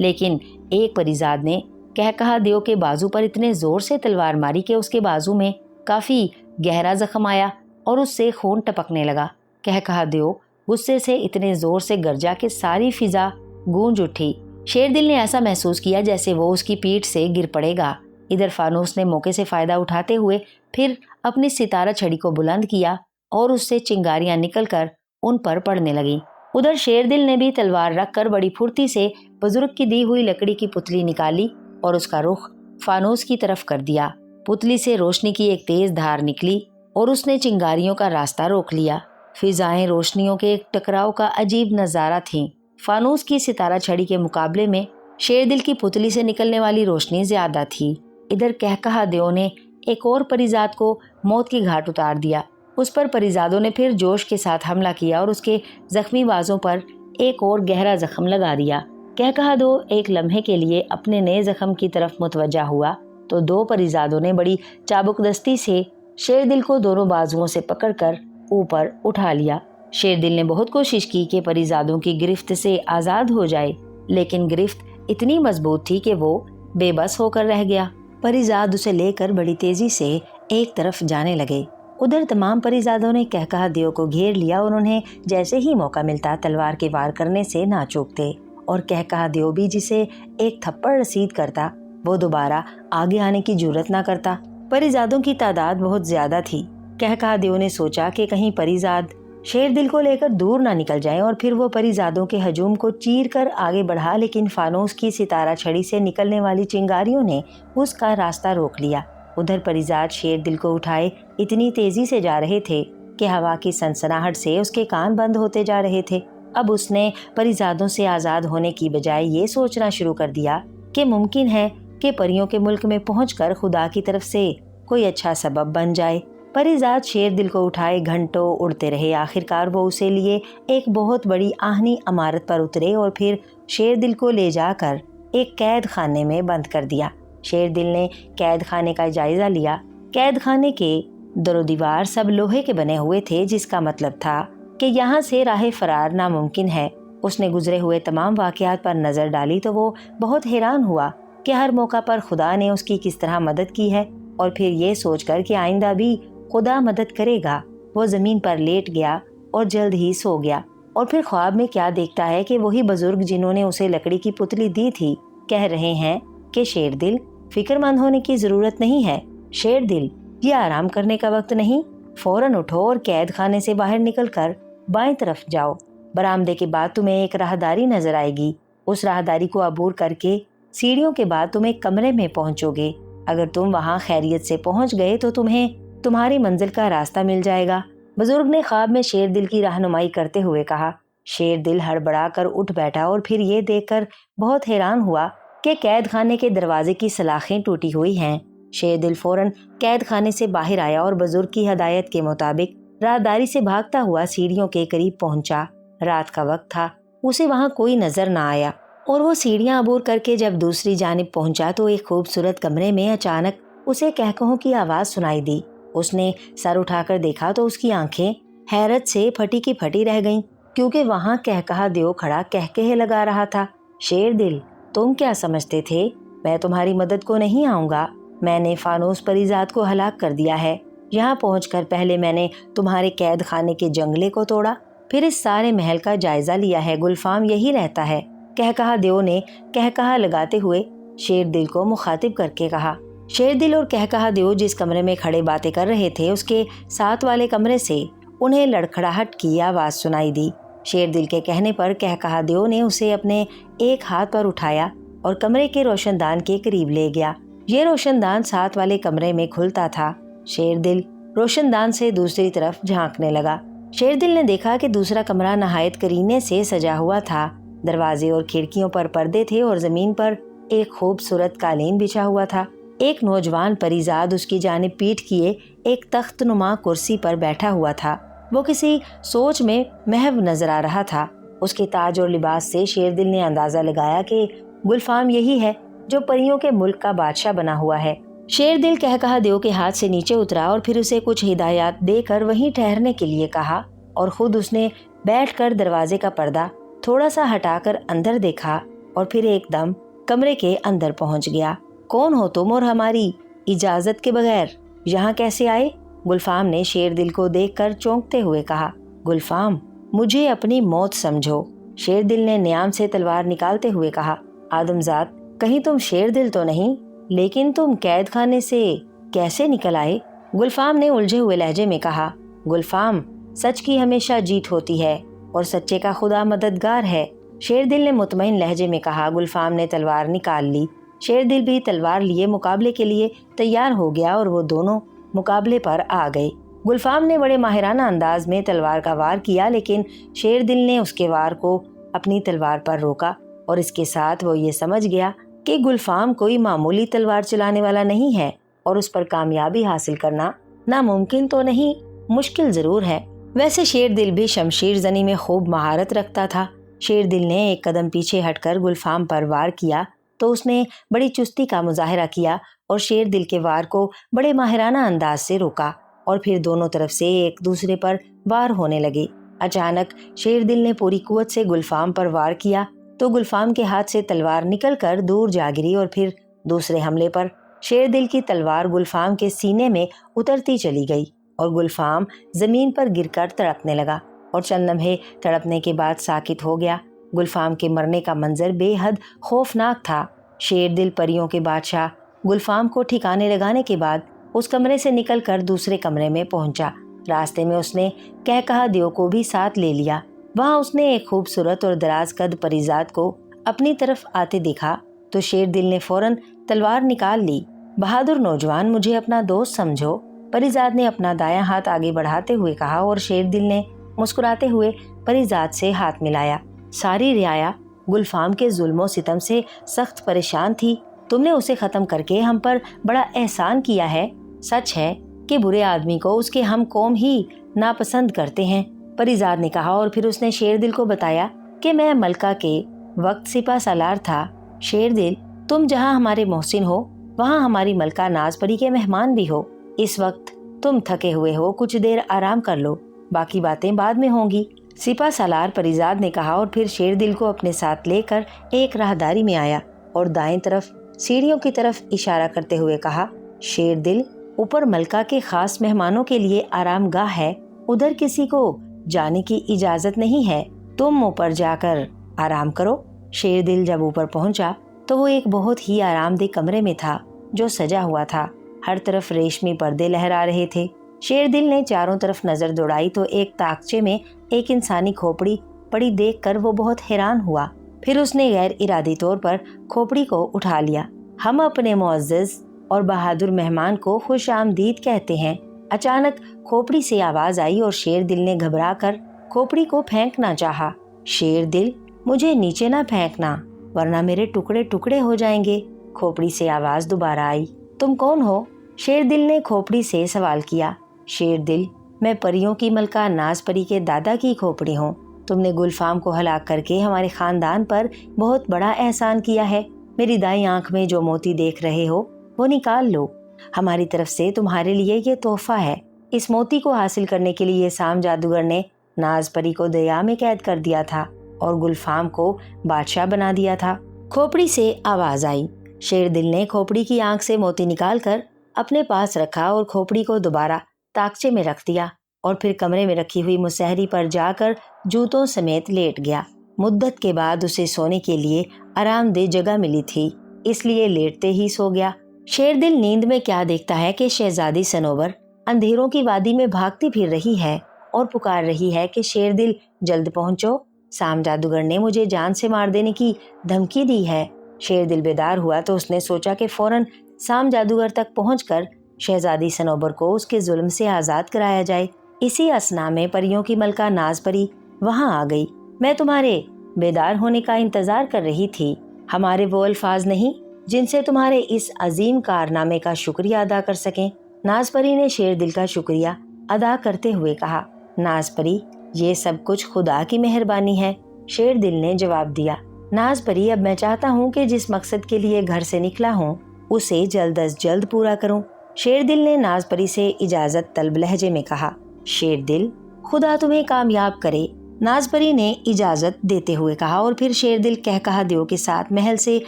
लेकिन एक परिजाद ने कहकहा देव के बाजू पर इतने जोर से तलवार मारी कि उसके बाजू में काफी गहरा जख्म आया और उससे खून टपकने लगा। कहकहा देव गुस्से से इतने जोर से गरजा कि सारी फिजा गूंज उठी। शेरदिल ने ऐसा महसूस किया जैसे वो उसकी पीठ से गिर पड़ेगा। इधर फानूस ने मौके से फायदा उठाते हुए फिर अपनी सितारा छड़ी को बुलंद किया और उससे चिंगारियां निकलकर उन पर पड़ने लगी। उधर शेरदिल ने भी तलवार रखकर बड़ी फुर्ती से बुजुर्ग की दी हुई लकड़ी की पुतली निकाली और उसका रुख फानूस की तरफ कर दिया। पुतली से रोशनी की एक तेज धार निकली और उसने चिंगारियों का रास्ता रोक लिया। फिजाएं रोशनियों के एक टकराव का अजीब नजारा थीं। फानूस की सितारा छड़ी के मुकाबले में शेरदिल की पुतली से निकलने वाली रोशनी ज्यादा थी। इधर कहकहा देव ने एक और परिजाद को मौत की घाट उतार दिया। उस पर परिजादों ने फिर जोश के साथ हमला किया और उसके जख्मी बाजों पर एक और गहरा जख्म लगा दिया। कहकहा देव एक लम्हे के लिए अपने नए जख्म की तरफ मुतवज्जा हुआ तो दो परिजादों ने बड़ी चाबुकदस्ती से शेरदिल को दोनों बाजुओं से पकड़कर ऊपर उठा लिया। शेरदिल ने बहुत कोशिश की कि परिजादों की गिरफ्त से आजाद हो जाए, लेकिन गिरफ्त इतनी मजबूत थी कि वो बेबस होकर रह गया। परिजाद उसे लेकर बड़ी तेजी से एक तरफ जाने लगे। उधर तमाम परिजादों ने कहकहा देव को घेर लिया और उन्हें जैसे ही मौका मिलता तलवार के वार करने से ना चूकते और कहकहा देव भी जिसे एक थप्पड़ रसीद करता वो दोबारा आगे आने की जुर्रत ना करता। परिजादों की तादाद बहुत ज्यादा थी। कहकहा देव ने सोचा कि कहीं परिजाद शेरदिल को लेकर दूर ना निकल जाएं और फिर वो परिजादों के हजूम को चीर कर आगे बढ़ा, लेकिन फानूस की सितारा छड़ी से निकलने वाली चिंगारियों ने उसका रास्ता रोक लिया। उधर परिजाद शेरदिल को उठाए इतनी तेजी से जा रहे थे कि हवा की सनसनाहट से उसके कान बंद होते जा रहे थे। अब उसने परिजादों से आजाद होने की बजाय ये सोचना शुरू कर दिया कि मुमकिन है कि परियों के मुल्क में पहुंचकर खुदा की तरफ से कोई अच्छा सबब बन जाए। परिजाद शेरदिल को उठाए घंटों उड़ते रहे। आखिरकार वो उसे लिए एक बहुत बड़ी आहनी इमारत पर उतरे और फिर शेरदिल को ले जाकर एक कैद खाने में बंद कर दिया। शेरदिल ने कैद खाने का जायजा लिया। कैद खाने के दरो दीवार सब लोहे के बने हुए थे, जिसका मतलब था कि यहाँ से राह फरार नामुमकिन है। उसने गुजरे हुए तमाम वाक़यात पर नजर डाली तो वो बहुत हैरान हुआ कि हर मौका पर खुदा ने उसकी किस तरह मदद की है और फिर ये सोचकर कि आइंदा भी खुदा मदद करेगा वो जमीन पर लेट गया और जल्द ही सो गया। और फिर ख्वाब में क्या देखता है कि वही बुजुर्ग जिन्होंने उसे लकड़ी की पुतली दी थी कह रहे हैं کہ شیر دل فکر مند ہونے کی ضرورت نہیں ہے، شیر دل یہ آرام کرنے کا وقت نہیں، فوراً اٹھو اور قید خانے سے باہر نکل کر بائیں طرف جاؤ، برآمدے کے بعد تمہیں ایک راہداری نظر آئے گی، اس راہداری کو عبور کر کے سیڑھیوں کے بعد تم ایک کمرے میں پہنچو گے، اگر تم وہاں خیریت سے پہنچ گئے تو تمہیں تمہاری منزل کا راستہ مل جائے گا۔ بزرگ نے خواب میں شیر دل کی رہنمائی کرتے ہوئے کہا۔ شیر دل ہڑبڑا کر اٹھ بیٹھا اور پھر یہ دیکھ کر بہت حیران ہوا کہ قید خانے کے دروازے کی سلاخیں ٹوٹی ہوئی ہیں۔ شیر دل فوراً قید خانے سے باہر آیا اور بزرگ کی ہدایت کے مطابق راہداری سے بھاگتا ہوا سیڑھیوں کے قریب پہنچا۔ رات کا وقت تھا، اسے وہاں کوئی نظر نہ آیا اور وہ سیڑھیاں عبور کر کے جب دوسری جانب پہنچا تو ایک خوبصورت کمرے میں اچانک اسے کہکہوں کی آواز سنائی دی۔ اس نے سر اٹھا کر دیکھا تو اس کی آنکھیں حیرت سے پھٹی کی پھٹی رہ گئیں، کیونکہ وہاں کہکہا دیو کھڑا کہکہے لگا رہا تھا۔ شیر دل، تم کیا سمجھتے تھے میں تمہاری مدد کو نہیں آؤں گا؟ میں نے فانوس پری ذات کو ہلاک کر دیا ہے۔ یہاں پہنچ کر پہلے میں نے تمہارے قید خانے کے جنگلے کو توڑا، پھر اس سارے محل کا جائزہ لیا ہے۔ گلفام یہی رہتا ہے، کہکہا دیو نے کہکہا لگاتے ہوئے شیر دل کو مخاطب کر کے کہا۔ شیر دل اور کہکہا دیو جس کمرے میں کھڑے باتیں کر رہے تھے اس کے ساتھ والے کمرے سے انہیں لڑکھڑاہٹ کی آواز سنائی دی۔ شیر دل کے کہنے پر کہکہا دیو نے اسے اپنے ایک ہاتھ پر اٹھایا اور کمرے کے روشن دان کے قریب لے گیا۔ یہ روشن دان ساتھ والے کمرے میں کھلتا تھا۔ شیر دل روشن دان سے دوسری طرف جھانکنے لگا۔ شیر دل نے دیکھا کہ دوسرا کمرہ نہایت کرینے سے سجا ہوا تھا، دروازے اور کھڑکیوں پر پردے تھے اور زمین پر ایک خوبصورت قالین بچھا ہوا تھا۔ ایک نوجوان پریزاد اس کی جانب پیٹھ کیے ایک تخت نما کرسی پر بیٹھا ہوا تھا۔ وہ کسی سوچ میں محو نظر آ رہا تھا۔ اس کے تاج اور لباس سے شیر دل نے اندازہ لگایا کہ گلفام یہی ہے جو پریوں کے ملک کا بادشاہ بنا ہوا ہے۔ شیر دل کہکہا دیو کے ہاتھ سے نیچے اترا اور پھر اسے کچھ ہدایات دے کر وہیں ٹھہرنے کے لیے کہا، اور خود اس نے بیٹھ کر دروازے کا پردہ تھوڑا سا ہٹا کر اندر دیکھا اور پھر ایک دم کمرے کے اندر پہنچ گیا۔ کون ہو تم اور ہماری اجازت کے بغیر یہاں کیسے آئے؟ گلفام نے شیر دل کو دیکھ کر چونکتے ہوئے کہا۔ گلفام، مجھے اپنی موت سمجھو، شیر دل نے نیام سے تلوار نکالتے ہوئے کہا۔ آدمزاد، کہیں تم شیر دل تو نہیں؟ لیکن تم قید خانے سے کیسے نکل آئے؟ گلفام نے الجھے ہوئے لہجے میں کہا۔ گلفام، سچ کی ہمیشہ جیت ہوتی ہے اور سچے کا خدا مددگار ہے، شیر دل نے مطمئن لہجے میں کہا۔ گلفام نے تلوار نکال لی۔ شیر دل بھی تلوار لیے مقابلے کے لیے تیار ہو گیا اور وہ دونوں مقابلے پر آ گئے۔ گلفام نے بڑے ماہرانہ انداز میں تلوار کا وار کیا، لیکن شیر دل نے اس کے وار کو اپنی تلوار پر روکا اور اس کے ساتھ وہ یہ سمجھ گیا کہ گلفام کوئی معمولی تلوار چلانے والا نہیں ہے اور اس پر کامیابی حاصل کرنا ناممکن تو نہیں، مشکل ضرور ہے۔ ویسے شیر دل بھی شمشیر زنی میں خوب مہارت رکھتا تھا۔ شیر دل نے ایک قدم پیچھے ہٹ کر گلفام پر وار کیا تو اس نے بڑی چستی کا مظاہرہ کیا اور شیر دل کے وار کو بڑے ماہرانہ انداز سے روکا اور پھر دونوں طرف سے ایک دوسرے پر وار ہونے لگے۔ اچانک شیر دل نے پوری قوت سے گلفام پر وار کیا تو گلفام کے ہاتھ سے تلوار نکل کر دور جا گری اور پھر دوسرے حملے پر شیر دل کی تلوار گلفام کے سینے میں اترتی چلی گئی اور گلفام زمین پر گر کر تڑپنے لگا اور چند لمحے تڑپنے کے بعد ساکت ہو گیا۔ گلفام کے مرنے کا منظر بے حد خوفناک تھا۔ شیر دل پریوں کے بادشاہ گلفام کو ٹھکانے لگانے کے بعد اس کمرے سے نکل کر دوسرے کمرے میں پہنچا۔ راستے میں اس نے کہکہا دیو کو بھی ساتھ لے لیا۔ وہاں اس نے ایک خوبصورت اور دراز قد پریزاد کو اپنی طرف آتے دیکھا تو شیر دل نے فوراً تلوار نکال لی۔ بہادر نوجوان، مجھے اپنا دوست سمجھو، پریزاد نے اپنا دایاں ہاتھ آگے بڑھاتے ہوئے کہا اور شیر دل نے مسکراتے ہوئے پریزاد سے ہاتھ ملایا۔ ساری رعایا گلفام کے ظلم و ستم سے سخت پریشان تھی، تم نے اسے ختم کر کے ہم پر بڑا احسان کیا ہے۔ سچ ہے کہ برے آدمی کو اس کے ہم قوم ہی ناپسند کرتے ہیں، پریزاد نے کہا اور پھر اس نے شیر دل کو بتایا کہ میں ملکہ کے وقت سپہ سالار تھا۔ شیر دل، تم جہاں ہمارے محسن ہو وہاں ہماری ملکہ ناز پری کے مہمان بھی ہو۔ اس وقت تم تھکے ہوئے ہو، کچھ دیر آرام کر لو، باقی باتیں بعد میں ہوں گی، سپہ سالار پریزاد نے کہا اور پھر شیر دل کو اپنے ساتھ لے کر ایک راہداری میں آیا اور دائیں طرف سیڑھیوں کی طرف اشارہ کرتے ہوئے کہا۔ شیر دل، اوپر ملکہ کے خاص مہمانوں کے لیے آرام گاہ ہے، ادھر کسی کو جانے کی اجازت نہیں ہے، تم اوپر جا کر آرام کرو۔ شیر دل جب اوپر پہنچا तो वो एक बहुत ही आरामदेह कमरे में था जो सजा हुआ था। हर तरफ रेशमी पर्दे लहरा रहे थे। शेरदिल ने चारों तरफ नजर दौड़ाई तो एक ताकचे में एक इंसानी खोपड़ी पड़ी देखकर वो बहुत हैरान हुआ। फिर उसने गैर इरादी तौर पर खोपड़ी को उठा लिया। हम अपने मुअज़्ज़ज़ और बहादुर मेहमान को खुश आमदीद कहते हैं। अचानक खोपड़ी से आवाज आई और शेरदिल ने घबरा कर खोपड़ी को फेंकना चाहा। शेरदिल, मुझे नीचे ना फेंकना वरना मेरे टुकड़े टुकड़े हो जाएंगे। खोपड़ी से आवाज दोबारा आई। तुम कौन हो? शेरदिल ने खोपड़ी से सवाल किया। शेरदिल, मैं परियों की मलका नाज परी के दादा की खोपड़ी हूँ। तुमने गुलफाम को हलाक करके हमारे खानदान पर बहुत बड़ा एहसान किया है। मेरी दाई आंख में जो मोती देख रहे हो वो निकाल लो। हमारी तरफ से तुम्हारे लिए ये तोहफा है। इस मोती को हासिल करने के लिए साम जादूगर ने नाज परी को दरिया में कैद कर दिया था और गुलफाम को बादशाह बना दिया था। खोपड़ी से आवाज आई। शेरदिल ने खोपड़ी की आंख से मोती निकालकर अपने पास रखा और खोपड़ी को दोबारा ताकचे में रख दिया और फिर कमरे में रखी हुई मुसहरी पर जाकर जूतों समेत लेट गया। मुद्दत के बाद उसे सोने के लिए आरामदेह जगह मिली थी, इसलिए लेटते ही सो गया। शेरदिल नींद में क्या देखता है कि शहजादी सनोबर अंधेरों की वादी में भागती फिर रही है और पुकार रही है कि शेरदिल जल्द पहुंचो, साम जादूगर ने मुझे जान से मार देने की धमकी दी है। शेरदिल बेदार हुआ तो उसने सोचा कि फौरन साम जादूगर तक पहुंचकर शहजादी सनोबर को उसके जुल्म से आजाद कराया जाए। इसी असना में परियों की मलका नाज परी वहां आ गई। मैं तुम्हारे बेदार होने का इंतजार कर रही थी। हमारे वो अल्फाज नहीं जिनसे तुम्हारे इस अजीम कारनामे का शुक्रिया अदा कर सकें। नाज परी ने शेरदिल का शुक्रिया अदा करते हुए कहा। नाज परी, ये सब कुछ खुदा की मेहरबानी है, शेरदिल ने जवाब दिया। नाज परी, अब मैं चाहता हूँ कि जिस मकसद के लिए घर से निकला हूँ उसे जल्द अज जल्द पूरा करूँ। शेरदिल ने नाज परी से इजाजत तलब लहजे में कहा। शेरदिल, खुदा तुम्हें कामयाब करे, नाज परी ने इजाजत देते हुए कहा और फिर शेरदिल कहकहादियों के साथ महल से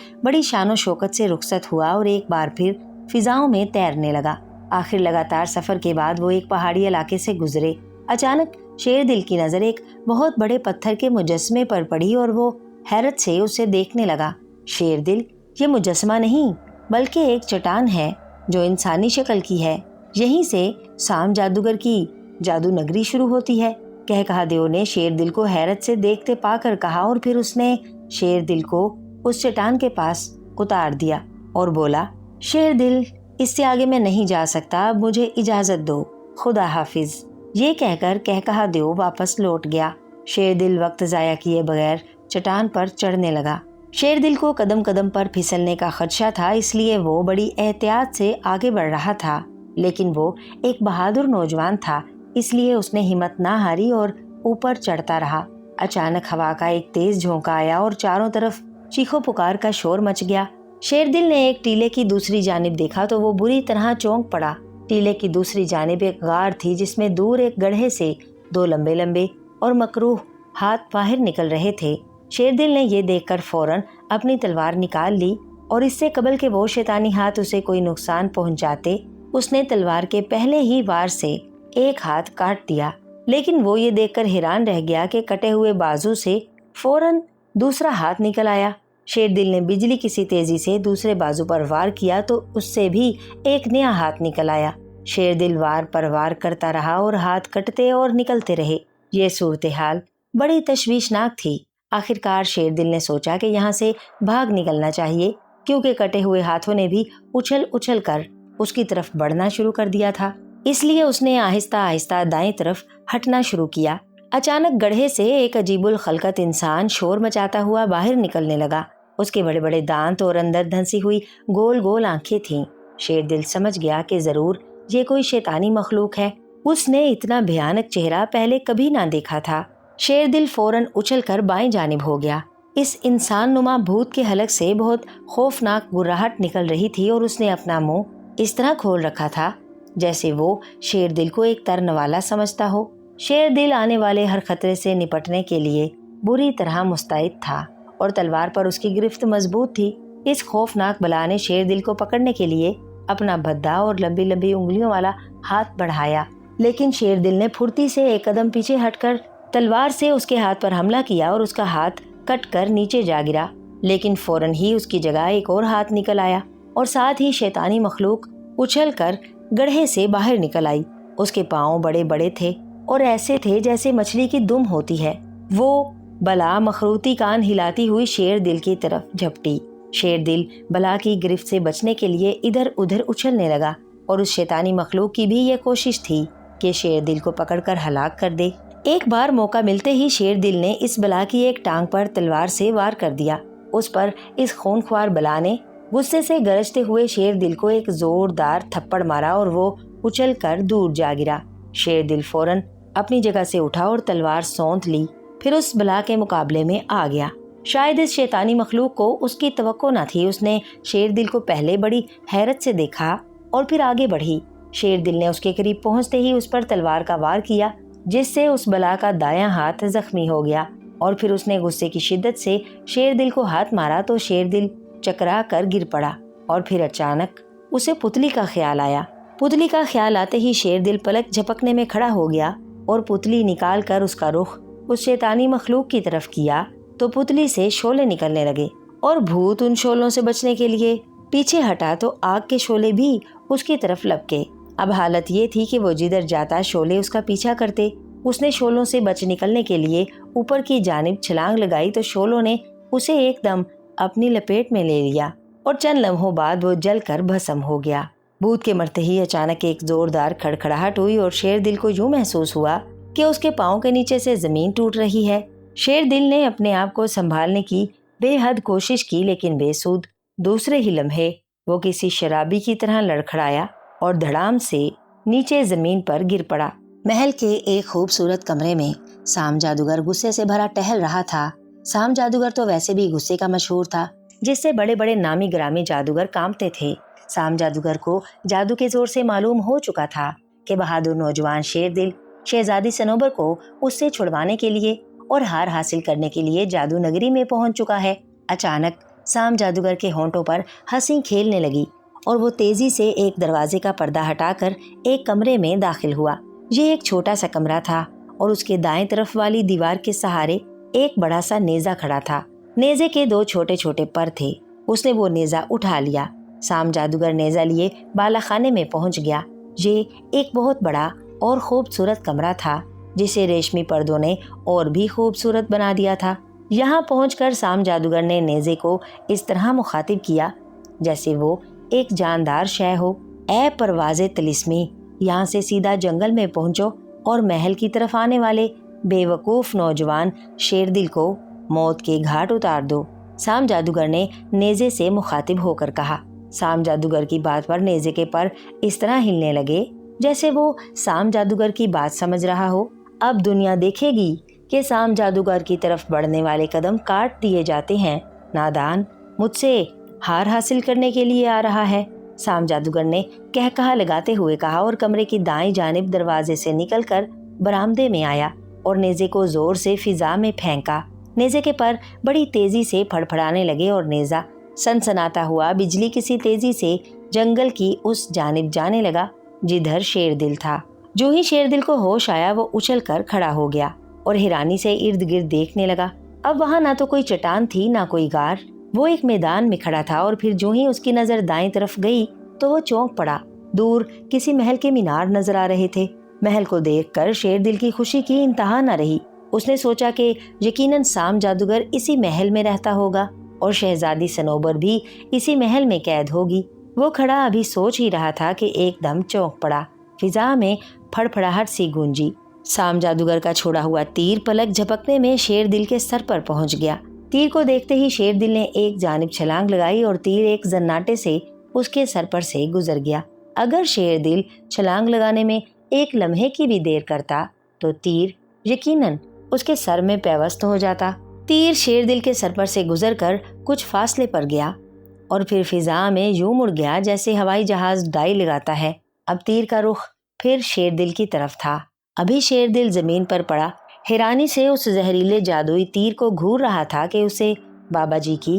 बड़ी शानो शौकत से रुखसत हुआ और एक बार फिर फिजाओं में तैरने लगा। आखिर लगातार सफर के बाद वो एक पहाड़ी इलाके से गुजरे। अचानक शेरदिल की नजर एक बहुत बड़े पत्थर के मुजस्मे पर पड़ी और वो हैरत से उसे देखने लगा। शेरदिल, ये मुजस्मा नहीं बल्कि एक चट्टान है जो इंसानी शक्ल की है। यहीं से साम जादूगर की जादू नगरी शुरू होती है। कहकहादियों ने शेरदिल को हैरत से देखते पाकर कहा और फिर उसने शेरदिल को उस चट्टान के पास उतार दिया और बोला, शेरदिल, इससे आगे मैं नहीं जा सकता, अब मुझे इजाजत दो, खुदा हाफिज। ये कहकर कहकहादियों वापस लौट गया। शेरदिल वक्त जाया किए बगैर चट्टान पर चढ़ने लगा। शेरदिल को कदम कदम पर फिसलने का खदशा था, इसलिए वो बड़ी एहतियात से आगे बढ़ रहा था। लेकिन वो एक बहादुर नौजवान था, इसलिए उसने हिम्मत ना हारी और ऊपर चढ़ता रहा। अचानक हवा का एक तेज झोंका आया और चारों तरफ चीखो पुकार का शोर मच गया। शेरदिल ने एक टीले की दूसरी जानिब देखा तो वो बुरी तरह चौंक पड़ा। टीले की दूसरी जानिब एक गार थी जिसमें दूर एक गड्ढे से दो लंबे लंबे और मकरूह हाथ बाहर निकल रहे थे। शेरदिल ने ये देखकर फौरन अपनी तलवार निकाल ली और इससे कबल के वो शैतानी हाथ उसे कोई नुकसान पहुंचाते, उसने तलवार के पहले ही वार से एक हाथ काट दिया। लेकिन वो ये देखकर हैरान रह गया कि कटे हुए बाजू से फौरन दूसरा हाथ निकल आया। शेरदिल ने बिजली की सी तेजी से दूसरे बाजू पर वार किया तो उससे भी एक नया हाथ निकल आया। शेरदिल वार पर वार करता रहा और हाथ कटते और निकलते रहे। ये सूरत हाल बड़ी तशवीशनाक थी। आखिरकार शेरदिल ने सोचा कि यहाँ से भाग निकलना चाहिए, क्योंकि कटे हुए हाथों ने भी उछल उछल कर उसकी तरफ बढ़ना शुरू कर दिया था। इसलिए उसने आहिस्ता आहिस्ता दाएं तरफ हटना शुरू किया। अचानक गड्ढे से एक अजीबुल खलकत इंसान शोर मचाता हुआ बाहर निकलने लगा। उसके बड़े बड़े दांत और अंदर धंसी हुई गोल गोल आंखें थीं। शेरदिल समझ गया कि जरूर ये कोई शैतानी मखलूक है। उसने इतना भयानक चेहरा पहले कभी ना देखा था। शेरदिल फौरन उछलकर बाएं जानिब हो गया। इस इंसान नुमा भूत के हलक से बहुत खौफनाक गुर्राहट निकल रही थी और उसने अपना मुंह इस तरह खोल रखा था जैसे वो शेरदिल को एक तरन वाला समझता हो। शेरदिल आने वाले हर खतरे से निपटने के लिए बुरी तरह मुस्तैद था और तलवार पर उसकी गिरफ्त मजबूत थी। इस खौफनाक बला ने शेरदिल को पकड़ने के लिए अपना भद्दा और लंबी लंबी उंगलियों वाला हाथ बढ़ाया, लेकिन शेरदिल ने फुर्ती से एक कदम पीछे हटकर तलवार से उसके हाथ पर हमला किया और उसका हाथ कटकर नीचे जा गिरा। لیکن فوراً ہی اس کی جگہ ایک اور ہاتھ نکل آیا اور ساتھ ہی شیطانی مخلوق اچھل کر گڑھے سے باہر نکل آئی۔ اس کے پاؤں بڑے بڑے تھے اور ایسے تھے جیسے مچھلی کی دم ہوتی ہے۔ وہ بلا مخروطی کان ہلاتی ہوئی شیر دل کی طرف جھپٹی۔ شیر دل بلا کی گرفت سے بچنے کے لیے ادھر ادھر اچھلنے لگا اور اس شیطانی مخلوق کی بھی یہ کوشش تھی کہ شیر دل کو پکڑ کر ہلاک کر دے۔ ایک بار موقع ملتے ہی شیر دل نے اس بلا کی ایک ٹانگ پر تلوار سے وار کر دیا۔ اس پر اس خونخوار بلا نے غصے سے گرجتے ہوئے شیر دل کو ایک زوردار تھپڑ مارا اور وہ اچھل کر دور جا گرا۔ شیر دل فوراً اپنی جگہ سے اٹھا اور تلوار سونت لی، پھر اس بلا کے مقابلے میں آ گیا۔ شاید اس شیطانی مخلوق کو اس کی توقع نہ تھی۔ اس نے شیر دل کو پہلے بڑی حیرت سے دیکھا اور پھر آگے بڑھی۔ شیر دل نے اس کے قریب پہنچتے ہی اس پر تلوار کا وار کیا، جس سے اس بلا کا دایاں ہاتھ زخمی ہو گیا، اور پھر اس نے غصے کی شدت سے شیر دل کو ہاتھ مارا تو شیر دل چکرا کر گر پڑا، اور پھر اچانک اسے پتلی کا خیال آیا۔ پتلی کا خیال آتے ہی شیر دل پلک جھپکنے میں کھڑا ہو گیا اور پتلی نکال کر اس کا رخ اس شیطانی مخلوق کی طرف کیا تو پتلی سے شعلے نکلنے لگے، اور بھوت ان شعلوں سے بچنے کے لیے پیچھے ہٹا تو آگ کے شعلے بھی اس کی طرف لپکے۔ اب حالت یہ تھی کہ وہ جدھر جاتا شعلے اس کا پیچھا کرتے۔ اس نے شعلوں سے بچ نکلنے کے لیے اوپر کی جانب چھلانگ لگائی تو شعلوں نے اسے ایک دم اپنی لپیٹ میں لے لیا اور چند لمحوں بعد وہ جل کر بھسم ہو گیا۔ بھوت کے مرتے ہی اچانک ایک زوردار کھڑکھڑاہٹ ہوئی اور شیر دل کو یوں محسوس ہوا کہ اس کے پاؤں کے نیچے سے زمین ٹوٹ رہی ہے۔ شیر دل نے اپنے آپ کو سنبھالنے کی بے حد کوشش کی، لیکن بے سود۔ دوسرے ہی لمحے وہ کسی شرابی کی طرح لڑکھڑایا اور دھڑام سے نیچے زمین پر گر پڑا۔ محل کے ایک خوبصورت کمرے میں سام جادوگر غصے سے بھرا ٹہل رہا تھا۔ سام جادوگر تو ویسے بھی غصے کا مشہور تھا، جس سے بڑے بڑے نامی گرامی جادوگر کانپتے تھے۔ سام جادوگر کو جادو کے زور سے معلوم ہو چکا تھا کہ بہادر نوجوان شیر دل شہزادی صنوبر کو اس سے چھڑوانے کے لیے اور ہار حاصل کرنے کے لیے جادو نگری میں پہنچ چکا ہے۔ اچانک سام جادوگر کے ہونٹوں پر ہنسی کھیلنے لگی اور وہ تیزی سے ایک دروازے کا پردہ ہٹا کر ایک کمرے میں داخل ہوا۔ یہ ایک چھوٹا سا کمرہ تھا اور اس کے دائیں طرف والی دیوار کے سہارے ایک بڑا سا نیزہ کھڑا تھا۔ نیزے کے دو چھوٹے چھوٹے پر تھے۔ اس نے وہ نیزہ اٹھا لیا۔ سام جادوگر نیزہ لیے بالا خانے میں پہنچ گیا۔ یہ ایک بہت بڑا اور خوبصورت کمرہ تھا، جسے ریشمی پردوں نے اور بھی خوبصورت بنا دیا تھا۔ یہاں پہنچ کر سام جادوگر نے نیزے کو اس طرح مخاطب کیا جیسے وہ ایک جاندار شے ہو۔ اے پرواز طلسمی، یہاں سے سیدھا جنگل میں پہنچو اور محل کی طرف آنے والے بے وقوف نوجوان شیر دل کو موت کے گھاٹ اتار دو۔ سام جادوگر نے نیزے سے مخاطب ہو کر کہا۔ سام جادوگر کی بات پر نیزے کے پر اس طرح ہلنے لگے جیسے وہ سام جادوگر کی بات سمجھ رہا ہو۔ اب دنیا دیکھے گی کہ سام جادوگر کی طرف بڑھنے والے قدم کاٹ دیے جاتے ہیں۔ نادان مجھ سے ہار حاصل کرنے کے لیے آ رہا ہے، سام جادوگر نے کہا لگاتے ہوئے کہا، اور کمرے کی دائیں جانب دروازے سے نکل کر برآمدے میں آیا اور نیزے کو زور سے فضا میں پھینکا۔ نیزے کے پر بڑی تیزی سے پھڑپھڑانے لگے اور نیزہ سنسناتا ہوا بجلی کسی تیزی سے جنگل کی اس جانب جانے لگا جدھر شیر دل تھا۔ جو ہی شیر دل کو ہوش آیا وہ اچھل کر کھڑا ہو گیا اور حیرانی سے ارد گرد دیکھنے لگا۔ اب وہاں نہ تو کوئی چٹان تھی نہ کوئی غار، وہ ایک میدان میں کھڑا تھا، اور پھر جو ہی اس کی نظر دائیں طرف گئی تو وہ چونک پڑا۔ دور کسی محل کے مینار نظر آ رہے تھے۔ محل کو دیکھ کر شیر دل کی خوشی کی انتہا نہ رہی۔ اس نے سوچا کہ یقیناً سام جادوگر اسی محل میں رہتا ہوگا اور شہزادی صنوبر بھی اسی محل میں قید ہوگی۔ وہ کھڑا ابھی سوچ ہی رہا تھا کہ ایک دم چونک پڑا۔ فضا میں پھڑپھڑاہٹ سی گونجی۔ سام جادوگر کا چھوڑا ہوا تیر پلک جھپکنے میں شیر دل کے سر پر پہنچ گیا۔ تیر کو دیکھتے ہی شیر دل نے ایک جانب چھلانگ لگائی اور تیر ایک زناٹے سے اس کے سر پر سے گزر گیا۔ اگر شیر دل چھلانگ لگانے میں ایک لمحے کی بھی دیر کرتا تو تیر یقیناً اس کے سر میں پیوست ہو جاتا۔ تیر شیر دل کے سر پر سے گزر کر کچھ فاصلے پر گیا اور پھر فضا میں یوں مڑ گیا جیسے ہوائی جہاز ڈائی لگاتا ہے۔ اب تیر کا رخ پھر شیر دل کی طرف تھا۔ ابھی شیر دل زمین پر پڑا حیرانی سے اس زہریلے جادوئی تیر کو گھور رہا تھا کہ اسے بابا جی کی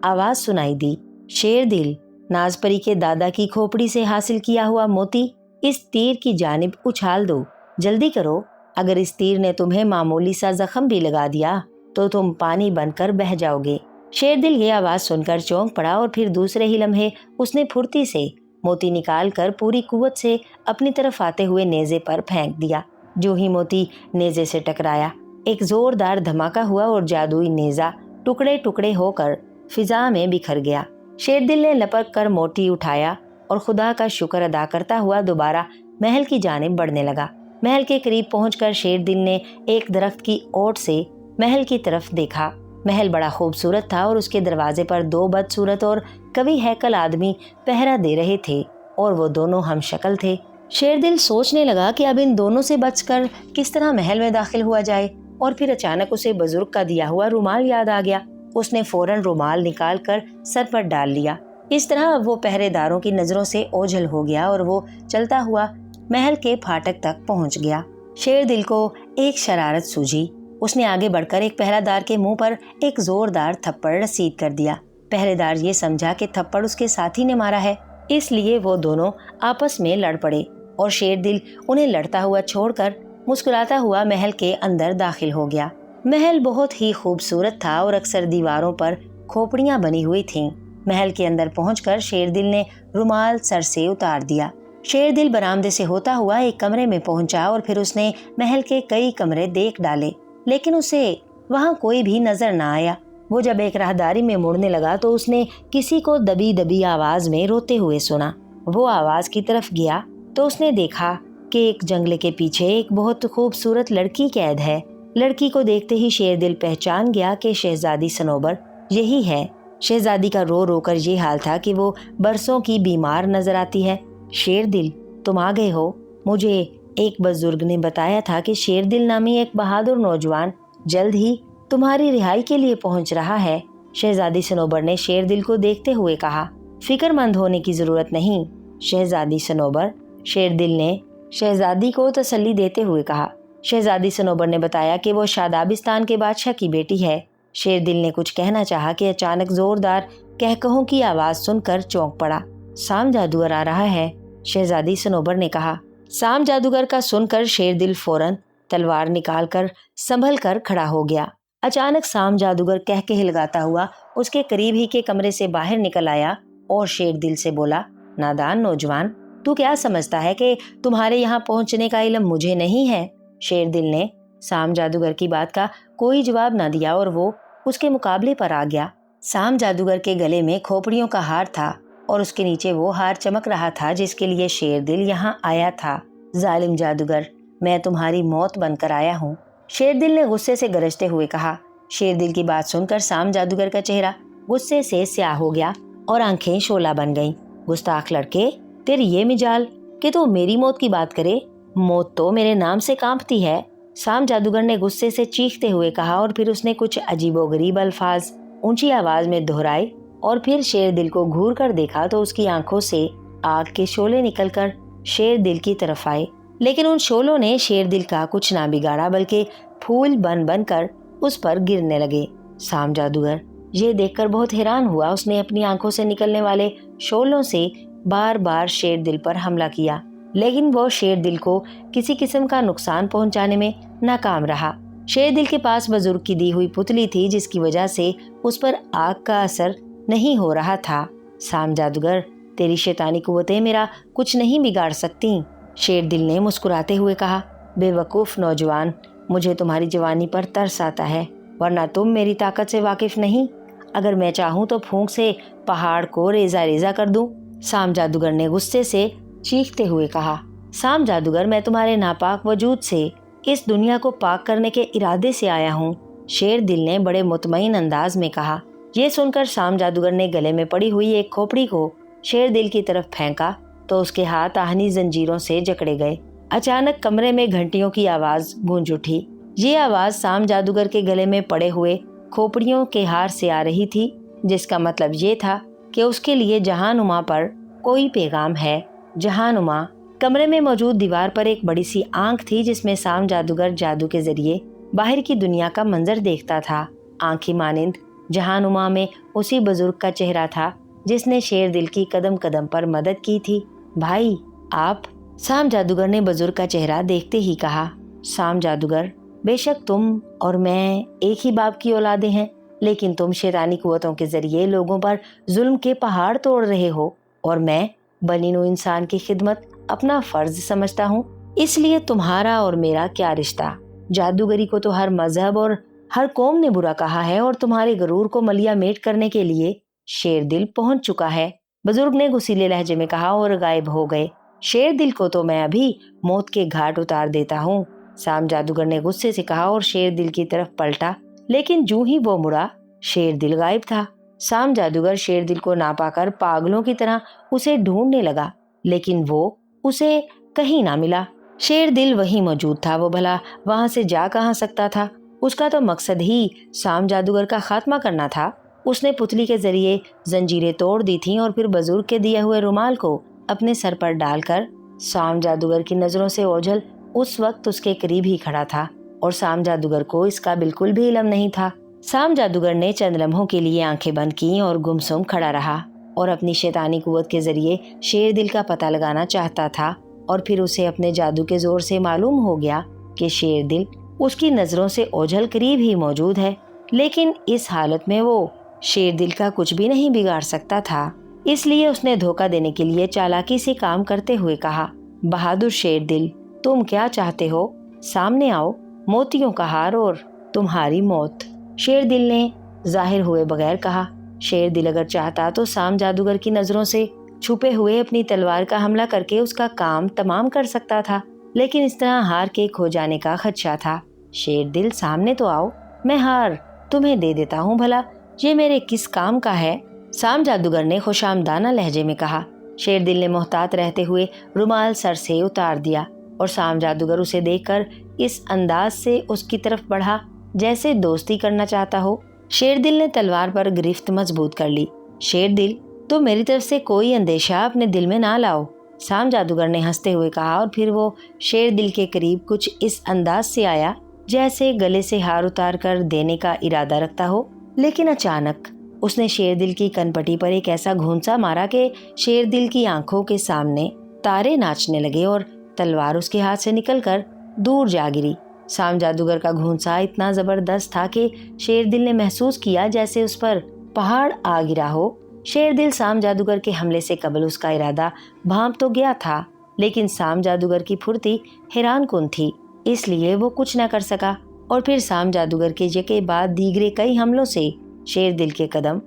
آواز سنائی دی۔ شیر دل، ناز پری کے دادا کی کھوپڑی سے حاصل کیا ہوا موتی اس تیر کی جانب اچھال دو، جلدی کرو، اگر اس تیر نے تمہیں معمولی سا زخم بھی لگا دیا تو تم پانی بن کر بہہ جاؤ گے۔ शेरदिल ये आवाज सुनकर चौंक पड़ा और फिर दूसरे ही लम्हे उसने फुर्ती से मोती निकाल कर पूरी कुव्वत से अपनी तरफ आते हुए नेज़े पर फेंक दिया। जो ही मोती नेज़े से टकराया, एक जोरदार धमाका हुआ और जादुई नेज़ा टुकड़े टुकड़े होकर फिजा में बिखर गया। शेरदिल ने लपक कर मोती उठाया और खुदा का शुक्र अदा करता हुआ दोबारा महल की जानिब बढ़ने लगा। महल के करीब पहुंचकर शेरदिल ने एक दरख्त की ओट से महल की तरफ देखा। महल बड़ा खूबसूरत था और उसके दरवाजे पर 2 बदसूरत और कवि हैकल आदमी पहरा दे रहे थे और वो दोनों हम शक्ल थे। शेरदिल सोचने लगा कि अब इन दोनों से बचकर किस तरह महल में दाखिल हुआ जाए, और फिर अचानक उसे बुजुर्ग का दिया हुआ रुमाल याद आ गया। उसने फौरन रुमाल निकाल कर सर पर डाल लिया। इस तरह अब वो पहरेदारों की नजरों से ओझल हो गया और वो चलता हुआ महल के फाटक तक पहुंच गया। शेरदिल को एक शरारत सूझी। उसने आगे बढ़कर एक पहरेदार के मुंह पर एक जोरदार थप्पड़ रसीद कर दिया। पहरेदार ये समझा कि थप्पड़ उसके साथी ने मारा है, इसलिए वो दोनों आपस में लड़ पड़े और शेरदिल उन्हें लड़ता हुआ छोड़कर मुस्कुराता हुआ महल के अंदर दाखिल हो गया। महल बहुत ही खूबसूरत था और अक्सर दीवारों पर खोपड़ियां बनी हुई थीं। महल के अंदर पहुंचकर शेरदिल ने रुमाल सर से उतार दिया। शेरदिल बरामदे से होता हुआ एक कमरे में पहुंचा और फिर उसने महल के कई कमरे देख डाले, लेकिन उसे वहां कोई भी नजर न आया। वो जब एक राहदारी में मुड़ने लगा तो उसने किसी को दबी दबी आवाज में रोते हुए सुना। वो आवाज की तरफ गया तो उसने देखा कि एक जंगले के पीछे एक बहुत खूबसूरत लड़की कैद है। लड़की को देखते ही शेरदिल पहचान गया कि शहजादी सनोबर यही है। शहजादी का रो रो कर ये हाल था कि वो बरसों की बीमार नजर आती है। शेरदिल, तुम आ गए हो। मुझे एक बुजुर्ग ने बताया था कि शेरदिल नामी एक बहादुर नौजवान जल्द ही तुम्हारी रिहाई के लिए पहुंच रहा है। शहजादी सनोबर ने शेरदिल को देखते हुए कहा। फिक्रमंद होने की जरूरत नहीं शहजादी सनोबर, शेरदिल ने शहजादी को तसल्ली देते हुए कहा। शहजादी सनोबर ने बताया कि वो शादाबिस्तान के बादशाह की बेटी है। शेरदिल ने कुछ कहना चाहा कि अचानक जोरदार कहकहों की आवाज सुनकर चौंक पड़ा। साम जादूगर आ रहा है, शहजादी सनोबर ने कहा। साम जादूगर का सुनकर शेरदिल फौरन तलवार निकालकर संभल कर खड़ा हो गया। अचानक साम जादूगर कहके लगाता हुआ उसके करीब ही के कमरे से बाहर निकल आया और शेरदिल से बोला, नादान नौजवान, तू क्या समझता है कि तुम्हारे यहाँ पहुँचने का इल्म मुझे नहीं है? शेरदिल ने साम जादूगर की बात का कोई जवाब न दिया और वो उसके मुकाबले पर आ गया। साम जादूगर के गले में खोपड़ियों का हार था और उसके नीचे वो हार चमक रहा था जिसके लिए शेरदिल यहाँ आया था। जालिम जादूगर, मैं तुम्हारी मौत बनकर आया हूँ, शेरदिल ने गुस्से से गरजते हुए कहा। शेरदिल की बात सुनकर साम जादूगर का चेहरा गुस्से से स्याह हो गया और आंखें शोला बन गईं। गुस्ताख लड़के, तेरी ये मिजाल कि तू मेरी मौत की बात करे? मौत तो मेरे नाम से कांपती है, साम जादूगर ने गुस्से से चीखते हुए कहा और फिर उसने कुछ अजीबोगरीब अल्फाज ऊंची आवाज में दोहराए और फिर शेरदिल को घूर कर देखा तो उसकी आंखों से आग के शोले निकलकर शेरदिल की तरफ आए, लेकिन उन शोलों ने शेरदिल का कुछ ना बिगाड़ा बल्कि फूल बन बन कर उस पर गिरने लगे। साम जादूगर ये देखकर बहुत हैरान हुआ। उसने अपनी आंखों से निकलने वाले शोलों से बार बार शेरदिल पर हमला किया, लेकिन वो शेरदिल को किसी किस्म का नुकसान पहुंचाने में नाकाम रहा। शेरदिल के पास बुजुर्ग की दी हुई पुतली थी जिसकी वजह से उस पर आग का असर नहीं हो रहा था। साम जादूगर, तेरी शैतानी कुव्वतें मेरा कुछ नहीं बिगाड़ सकती, शेरदिल ने मुस्कुराते हुए कहा। बेवकूफ़ नौजवान, मुझे तुम्हारी जवानी पर तरस आता है, वरना तुम मेरी ताकत से वाकिफ नहीं। अगर मैं चाहूँ तो फूंक से पहाड़ को रेजा रेजा कर दूं, साम जादूगर ने गुस्से से चीखते हुए कहा। साम जादूगर, मैं तुम्हारे नापाक वजूद से इस दुनिया को पाक करने के इरादे से आया हूँ, शेरदिल ने बड़े मुतमईन अंदाज में कहा। ये सुनकर साम जादूगर ने गले में पड़ी हुई एक खोपड़ी को शेरदिल की तरफ फेंका तो उसके हाथ आहनी जंजीरों से जकड़े गए। अचानक कमरे में घंटियों की आवाज गूंज उठी। ये आवाज साम जादूगर के गले में पड़े हुए खोपड़ियों के हार से आ रही थी, जिसका मतलब ये था कि उसके लिए जहानुमा पर कोई पैगाम है। जहानुमा कमरे में मौजूद दीवार पर एक बड़ी सी आंख थी जिसमें साम जादूगर जादू के जरिए बाहर की दुनिया का मंजर देखता था। आंखी मानिंद जहानुमा में उसी बुजुर्ग का चेहरा था जिसने शेरदिल की कदम कदम पर मदद की थी। भाई आप, साम जादूगर ने बुजुर्ग का चेहरा देखते ही कहा। साम जादूगर, बेशक तुम और मैं एक ही बाप की औलादे हैं, لیکن تم شیطانی قوتوں کے ذریعے لوگوں پر ظلم کے پہاڑ توڑ رہے ہو، اور میں بنی نوع انسان کی خدمت اپنا فرض سمجھتا ہوں، اس لیے تمہارا اور میرا کیا رشتہ؟ جادوگری کو تو ہر مذہب اور ہر قوم نے برا کہا ہے، اور تمہارے غرور کو ملیا میٹ کرنے کے لیے شیر دل پہنچ چکا ہے، بزرگ نے غصیلے لہجے میں کہا اور غائب ہو گئے۔ شیر دل کو تو میں ابھی موت کے گھاٹ اتار دیتا ہوں، سام جادوگر نے غصے سے کہا اور شیر دل کی طرف پلٹا، لیکن جوں ہی وہ مڑا شیر دل غائب تھا۔ سام جادوگر شیر دل کو نہ پا کر پاگلوں کی طرح اسے ڈھونڈنے لگا، لیکن وہ اسے کہیں نہ ملا۔ شیر دل وہیں موجود تھا، وہ بھلا وہاں سے جا کہاں سکتا تھا؟ اس کا تو مقصد ہی سام جادوگر کا خاتمہ کرنا تھا۔ اس نے پتلی کے ذریعے زنجیریں توڑ دی تھیں اور پھر بزرگ کے دیے ہوئے رومال کو اپنے سر پر ڈال کر سام جادوگر کی نظروں سے اوجھل اس وقت اس کے قریب ہی کھڑا تھا، اور سام جادوگر کو اس کا بالکل بھی علم نہیں تھا۔ سام جادوگر نے چند لمحوں کے لیے آنکھیں بند کی اور گمسم کھڑا رہا، اور اپنی شیطانی قوت کے ذریعے شیر دل کا پتہ لگانا چاہتا تھا، اور پھر اسے اپنے جادو کے زور سے معلوم ہو گیا کہ شیر دل اس کی نظروں سے اوجھل قریب ہی موجود ہے، لیکن اس حالت میں وہ شیر دل کا کچھ بھی نہیں بگاڑ سکتا تھا۔ اس لیے اس نے دھوکہ دینے کے لیے چالاکی سے کام کرتے ہوئے کہا، بہادر شیر دل، تم کیا چاہتے ہو؟ سامنے آؤ، موتیوں کا ہار اور تمہاری موت۔ شیر دل نے ظاہر ہوئے بغیر کہا۔ شیر دل اگر چاہتا تو سام جادوگر کی نظروں سے چھپے ہوئے اپنی تلوار کا حملہ کر کے اس کا کام تمام کر سکتا تھا، لیکن اس طرح ہار کے کھو جانے کا خدشہ تھا۔ شیر دل، سامنے تو آؤ، میں ہار تمہیں دے دیتا ہوں، بھلا یہ میرے کس کام کا ہے؟ سام جادوگر نے خوشامدانہ لہجے میں کہا۔ شیر دل نے محتاط رہتے ہوئے رومال سر سے اتار دیا، اور سام جادوگر اسے دیکھ کر اس انداز سے اس کی طرف بڑھا جیسے دوستی کرنا چاہتا ہو۔ شیر دل نے تلوار پر گرفت مضبوط کر لی۔ شیر دل، تو میری طرف سے کوئی اندیشہ اپنے دل میں نہ لاؤ، سام جادوگر نے ہنستے ہوئے کہا، اور پھر وہ شیر دل کے قریب کچھ اس انداز سے آیا جیسے گلے سے ہار اتار کر دینے کا ارادہ رکھتا ہو، لیکن اچانک اس نے شیر دل کی کن پٹی پر ایک ایسا گھونسا مارا کہ شیر دل کی آنکھوں کے سامنے تارے ناچنے لگے اور تلوار اس کے ہاتھ سے نکل کر دور جا گری۔ سام جادوگر کا گھونسا اتنا زبردست تھا کہ شیر دل نے محسوس کیا جیسے اس پر پہاڑ آ گرا ہو۔ شیر دل سام جادوگر کے حملے سے قبل اس کا ارادہ بھانپ تو گیا تھا، لیکن سام جادوگر کی پھرتی حیران کن تھی، اس لیے وہ کچھ نہ کر سکا، اور پھر سام جادوگر کے یکے بعد دیگرے کئی حملوں سے شیر دل کے قدم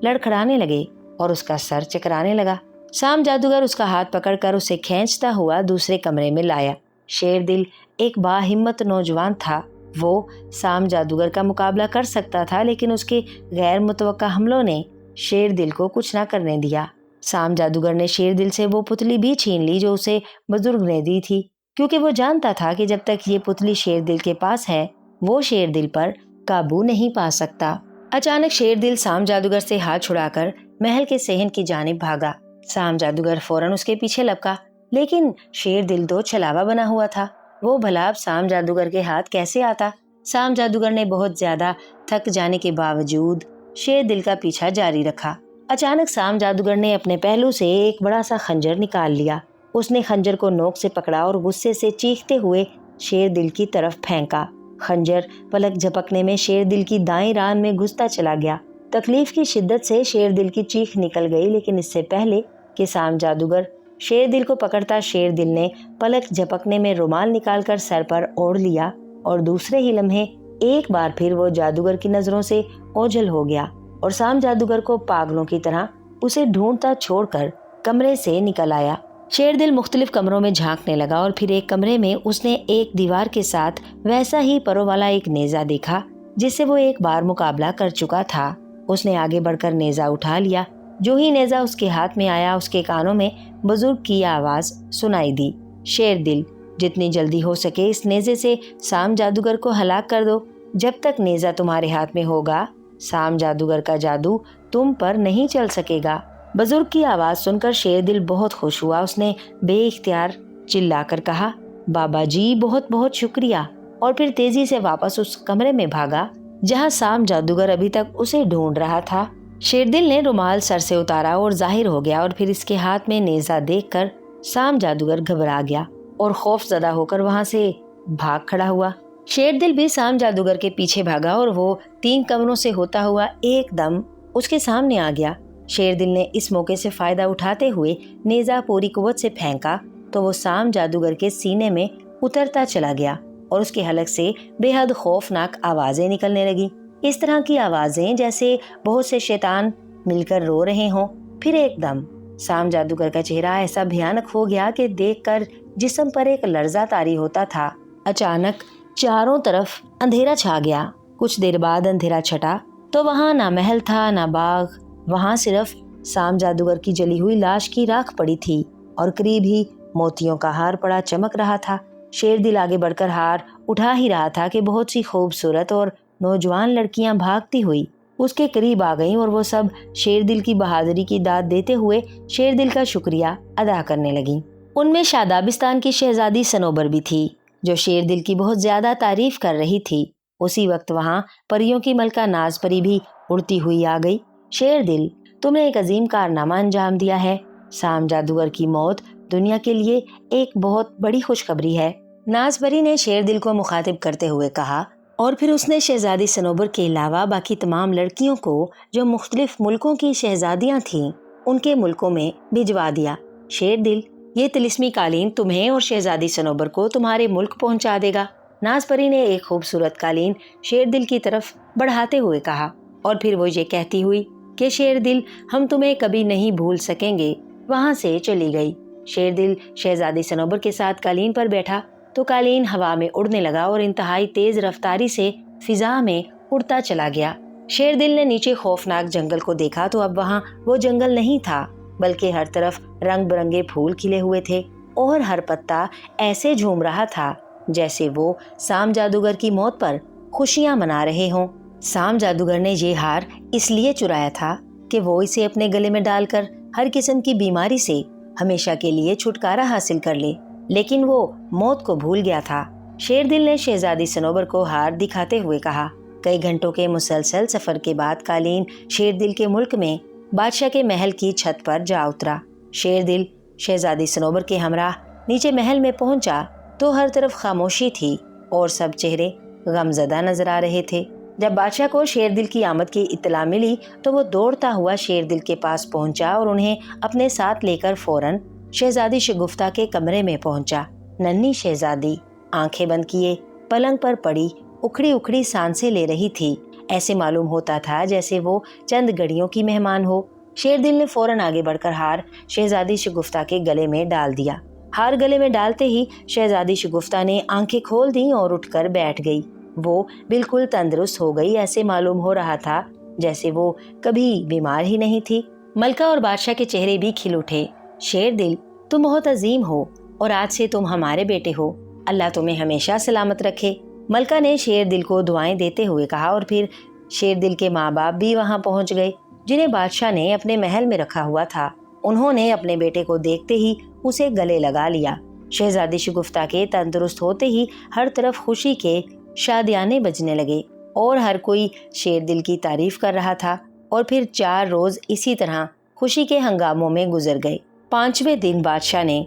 لڑکھڑانے لگے اور اس کا سر چکرانے لگا۔ سام جادوگر اس کا ہاتھ پکڑ کر اسے کھینچتا ہوا دوسرے کمرے میں لایا۔ شیر دل ایک باہمت نوجوان تھا، وہ سام جادوگر کا مقابلہ کر سکتا تھا، لیکن اس کے غیر متوقع حملوں نے شیر دل کو کچھ نہ کرنے دیا۔ سام جادوگر نے شیر دل سے وہ پتلی بھی چھین لی جو اسے بزرگ نے دی تھی، کیونکہ وہ جانتا تھا کہ جب تک یہ پتلی شیر دل کے پاس ہے وہ شیر دل پر قابو نہیں پا سکتا۔ اچانک شیر دل سام جادوگر سے ہاتھ چھڑا کر محل کے صحن کی جانب بھاگا۔ سام جادوگر فوراً اس کے پیچھے لپکا، لیکن شیر دل تو چھلاوا بنا ہوا تھا، وہ بھلا اب سام جادوگر کے ہاتھ کیسے آتا؟ سام جادوگر نے بہت زیادہ تھک جانے کے باوجود شیر دل کا پیچھا جاری رکھا۔ اچانک سام جادوگر نے اپنے پہلو سے ایک بڑا سا خنجر نکال لیا۔ اس نے خنجر کو نوک سے پکڑا اور غصے سے چیختے ہوئے شیر دل کی طرف پھینکا۔ خنجر پلک جھپکنے میں شیر دل کی دائیں ران میں گھستا چلا گیا۔ تکلیف کی شدت سے شیر دل کی چیخ نکل گئی، لیکن اس سے پہلے کہ سام جادوگر شیر دل کو پکڑتا، شیر دل نے پلک جھپکنے میں رومال نکال کر سر پر اوڑھ لیا، اور دوسرے ہی لمحے ایک بار پھر وہ جادوگر کی نظروں سے اوجھل ہو گیا، اور سام جادوگر کو پاگلوں کی طرح اسے ڈھونڈتا چھوڑ کر کمرے سے نکل آیا۔ شیر دل مختلف کمروں میں جھانکنے لگا، اور پھر ایک کمرے میں اس نے ایک دیوار کے ساتھ ویسا ہی پروں والا ایک نیزہ دیکھا جس سے وہ ایک بار مقابلہ کر چکا تھا۔ اس نے آگے بڑھ کر نیزہ اٹھا لیا۔ جو ہی نیزہ اس کے ہاتھ میں آیا، اس کے کانوں میں بزرگ کی آواز سنائی دی، شیر دل، جتنی جلدی ہو سکے اس نیزے سے سام جادوگر کو ہلاک کر دو۔ جب تک نیزہ تمہارے ہاتھ میں ہوگا سام جادوگر کا جادو تم پر نہیں چل سکے گا۔ بزرگ کی آواز سن کر شیر دل بہت خوش ہوا۔ اس نے بے اختیار چلا کر کہا، بابا جی بہت بہت شکریہ، اور پھر تیزی سے واپس اس کمرے میں بھاگا جہاں سام جادوگر ابھی تک اسے ڈھونڈ رہا تھا۔ شیر دل نے رومال سر سے اتارا اور ظاہر ہو گیا، اور پھر اس کے ہاتھ میں نیزہ دیکھ کر سام جادوگر گھبرا گیا اور خوف زدہ ہو کر وہاں سے بھاگ کھڑا ہوا۔ शेर दिल भी साम जादूगर के पीछे भागा और वो 3 कमरों से होता हुआ एकदम उसके सामने आ गया। शेर दिल ने इस मौके से फायदा उठाते हुए नेजा पूरी कुव्वत से फेंका तो वो साम जादूगर के सीने में उतरता चला गया और उसके हलक से बेहद खौफनाक आवाजें निकलने लगी। इस तरह की आवाजें जैसे बहुत से शैतान मिलकर रो रहे हों। फिर एकदम साम जादूगर का चेहरा ऐसा भयानक हो गया कि देखकर जिस्म पर एक लर्जा तारी होता था। अचानक चारों तरफ अंधेरा छा गया। कुछ देर बाद अंधेरा छटा तो वहां ना महल था ना बाग, वहां सिर्फ साम जादूगर की जली हुई लाश की राख पड़ी थी और करीब ही मोतियों का हार पड़ा चमक रहा था। शेर दिल आगे बढ़कर हार उठा ही रहा था कि बहुत सी खूबसूरत और नौजवान लड़कियां भागती हुई उसके करीब आ गईं और वो सब शेर दिल की बहादुरी की दाद देते हुए शेर दिल का शुक्रिया अदा करने लगीं। उनमें शादाबिस्तान की शहजादी सनोबर भी थी जो शेर दिल की बहुत ज्यादा तारीफ कर रही थी। उसी वक्त वहां परियों की मलका नाज परी भी उड़ती हुई आ गई। शेर दिल, तुमने एक अजीम कारनामा अंजाम दिया है। साम जादूगर की मौत दुनिया के लिए एक बहुत बड़ी खुशखबरी है। नाज परी ने शेर दिल को मुखातिब करते हुए कहा और फिर उसने शहजादी सनोबर के अलावा बाकी तमाम लड़कियों को जो मुख्तलिफ मुल्कों की शहजादियां थीं उनके मुल्कों में भिजवा दिया। शेर दिल, ये तिलिस्मी कालीन तुम्हें और शहजादी सनोबर को तुम्हारे मुल्क पहुंचा देगा। नाज परी ने एक खूबसूरत कालीन शेर दिल की तरफ बढ़ाते हुए कहा और फिर वो ये कहती हुई कि शेर दिल, हम तुम्हें कभी नहीं भूल सकेंगे, वहां से चली गई। शेर दिल शहजादी सनोबर के साथ कालीन पर बैठा तो कालीन हवा में उड़ने लगा और इंतहाई तेज रफ्तारी से फिजा में उड़ता चला गया। शेर दिल ने नीचे खौफनाक जंगल को देखा तो अब वहाँ वो जंगल नहीं था बल्कि हर तरफ रंग बिरंगे फूल खिले हुए थे और हर पत्ता ऐसे झूम रहा था जैसे वो साम जादूगर की मौत पर खुशियां मना रहे हों। साम जादूगर ने ये हार इसलिए चुराया था कि वो इसे अपने गले में डालकर हर किस्म की बीमारी से हमेशा के लिए छुटकारा हासिल कर ले, लेकिन वो मौत को भूल गया था। शेर दिल ने शहजादी सनोबर को हार दिखाते हुए कहा। कई घंटों के मुसलसल सफर के बाद कालीन शेर दिल के मुल्क में बादशाह के महल की छत पर जा उतरा। शेर दिल शहजादी सनोबर के हमराह नीचे महल में पहुंचा तो हर तरफ खामोशी थी और सब चेहरे गमजदा नजर आ रहे थे। जब बादशाह को शेर दिल की आमद की इत्तला मिली तो वो दौड़ता हुआ शेर दिल के पास पहुंचा और उन्हें अपने साथ लेकर फौरन शहजादी शगुफ्ता के कमरे में पहुंचा। नन्ही शहजादी आंखें बंद किए पलंग पर पड़ी उखड़ी उखड़ी सांसें ले रही थी। ऐसे मालूम होता था जैसे वो चंद घड़ियों की मेहमान हो। शेर दिल ने फौरन आगे बढ़कर हार शहजादी शगुफ्ता के गले में डाल दिया। हार गले में डालते ही शहजादी शगुफ्ता ने आंखें खोल दी और उठकर बैठ गई। वो बिल्कुल तंदुरुस्त हो गई। ऐसे मालूम हो रहा था जैसे वो कभी बीमार ही नहीं थी। मलका और बादशाह के चेहरे भी खिल उठे। शेर दिल, तुम बहुत अजीम हो और आज से तुम हमारे बेटे हो। अल्लाह तुम्हें हमेशा सलामत रखे। मलका ने शेर दिल को दुआएं देते हुए कहा और फिर शेर दिल के माँ बाप भी वहां पहुंच गए जिन्हें बादशाह ने अपने महल में रखा हुआ था। उन्होंने अपने बेटे को देखते ही उसे गले लगा लिया। शहजादी शगुफ्ता के तंदुरुस्त होते ही हर तरफ खुशी के शादियाने बजने लगे और हर कोई शेर दिल की तारीफ कर रहा था। और फिर 4 रोज इसी तरह खुशी के हंगामों में गुजर गए। 5वें दिन बादशाह ने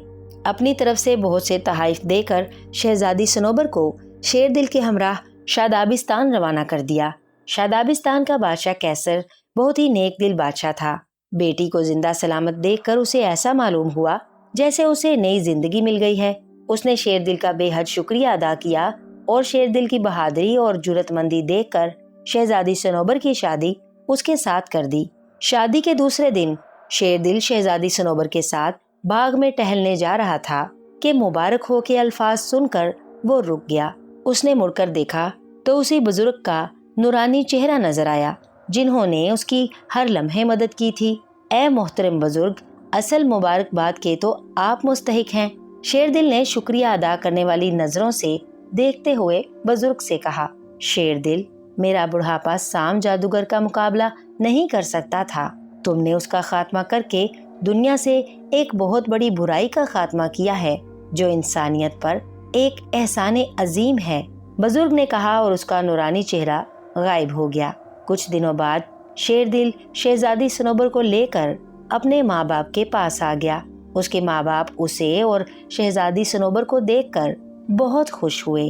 अपनी तरफ से बहुत से तहाइफ देकर शहजादी सनोबर को शेर दिल के हमराह शादाबिस्तान रवाना कर दिया। शादाबिस्तान का बादशाह कैसर बहुत ही नेक दिल बादशाह था। बेटी को जिंदा सलामत देखकर उसे ऐसा मालूम हुआ जैसे उसे नई जिंदगी मिल गई है। उसने शेर दिल का बेहद शुक्रिया अदा किया और शेर दिल की बहादुरी और जुर्रतमंदी देखकर शहजादी सनोबर की शादी उसके साथ कर दी। शादी के दूसरे दिन शेर दिल शहजादी सनोबर के साथ बाग में टहलने जा रहा था कि मुबारक हो के अल्फाज सुनकर वो रुक गया। उसने मुड़कर देखा तो उसी बुजुर्ग का नूरानी चेहरा नजर आया जिन्होंने उसकी हर लम्हे मदद की थी। ए मोहतरम बुजुर्ग, असल मुबारकबाद के तो आप मुस्तहिक हैं। शेर दिल ने शुक्रिया अदा करने वाली नजरों से देखते हुए बुजुर्ग से कहा। शेर दिल, मेरा बुढ़ापा साम जादूगर का मुकाबला नहीं कर सकता था। तुमने उसका खात्मा करके दुनिया से एक बहुत बड़ी बुराई का खात्मा किया है जो इंसानियत पर एक एहसाने अजीम है, बुजुर्ग ने कहा और उसका नूरानी चेहरा गायब हो गया। कुछ दिनों बाद शेर दिल शहजादी सनोबर को लेकर अपने माँ बाप के पास आ गया। उसके माँ बाप उसे और शहजादी सनोबर को देखकर बहुत खुश हुए।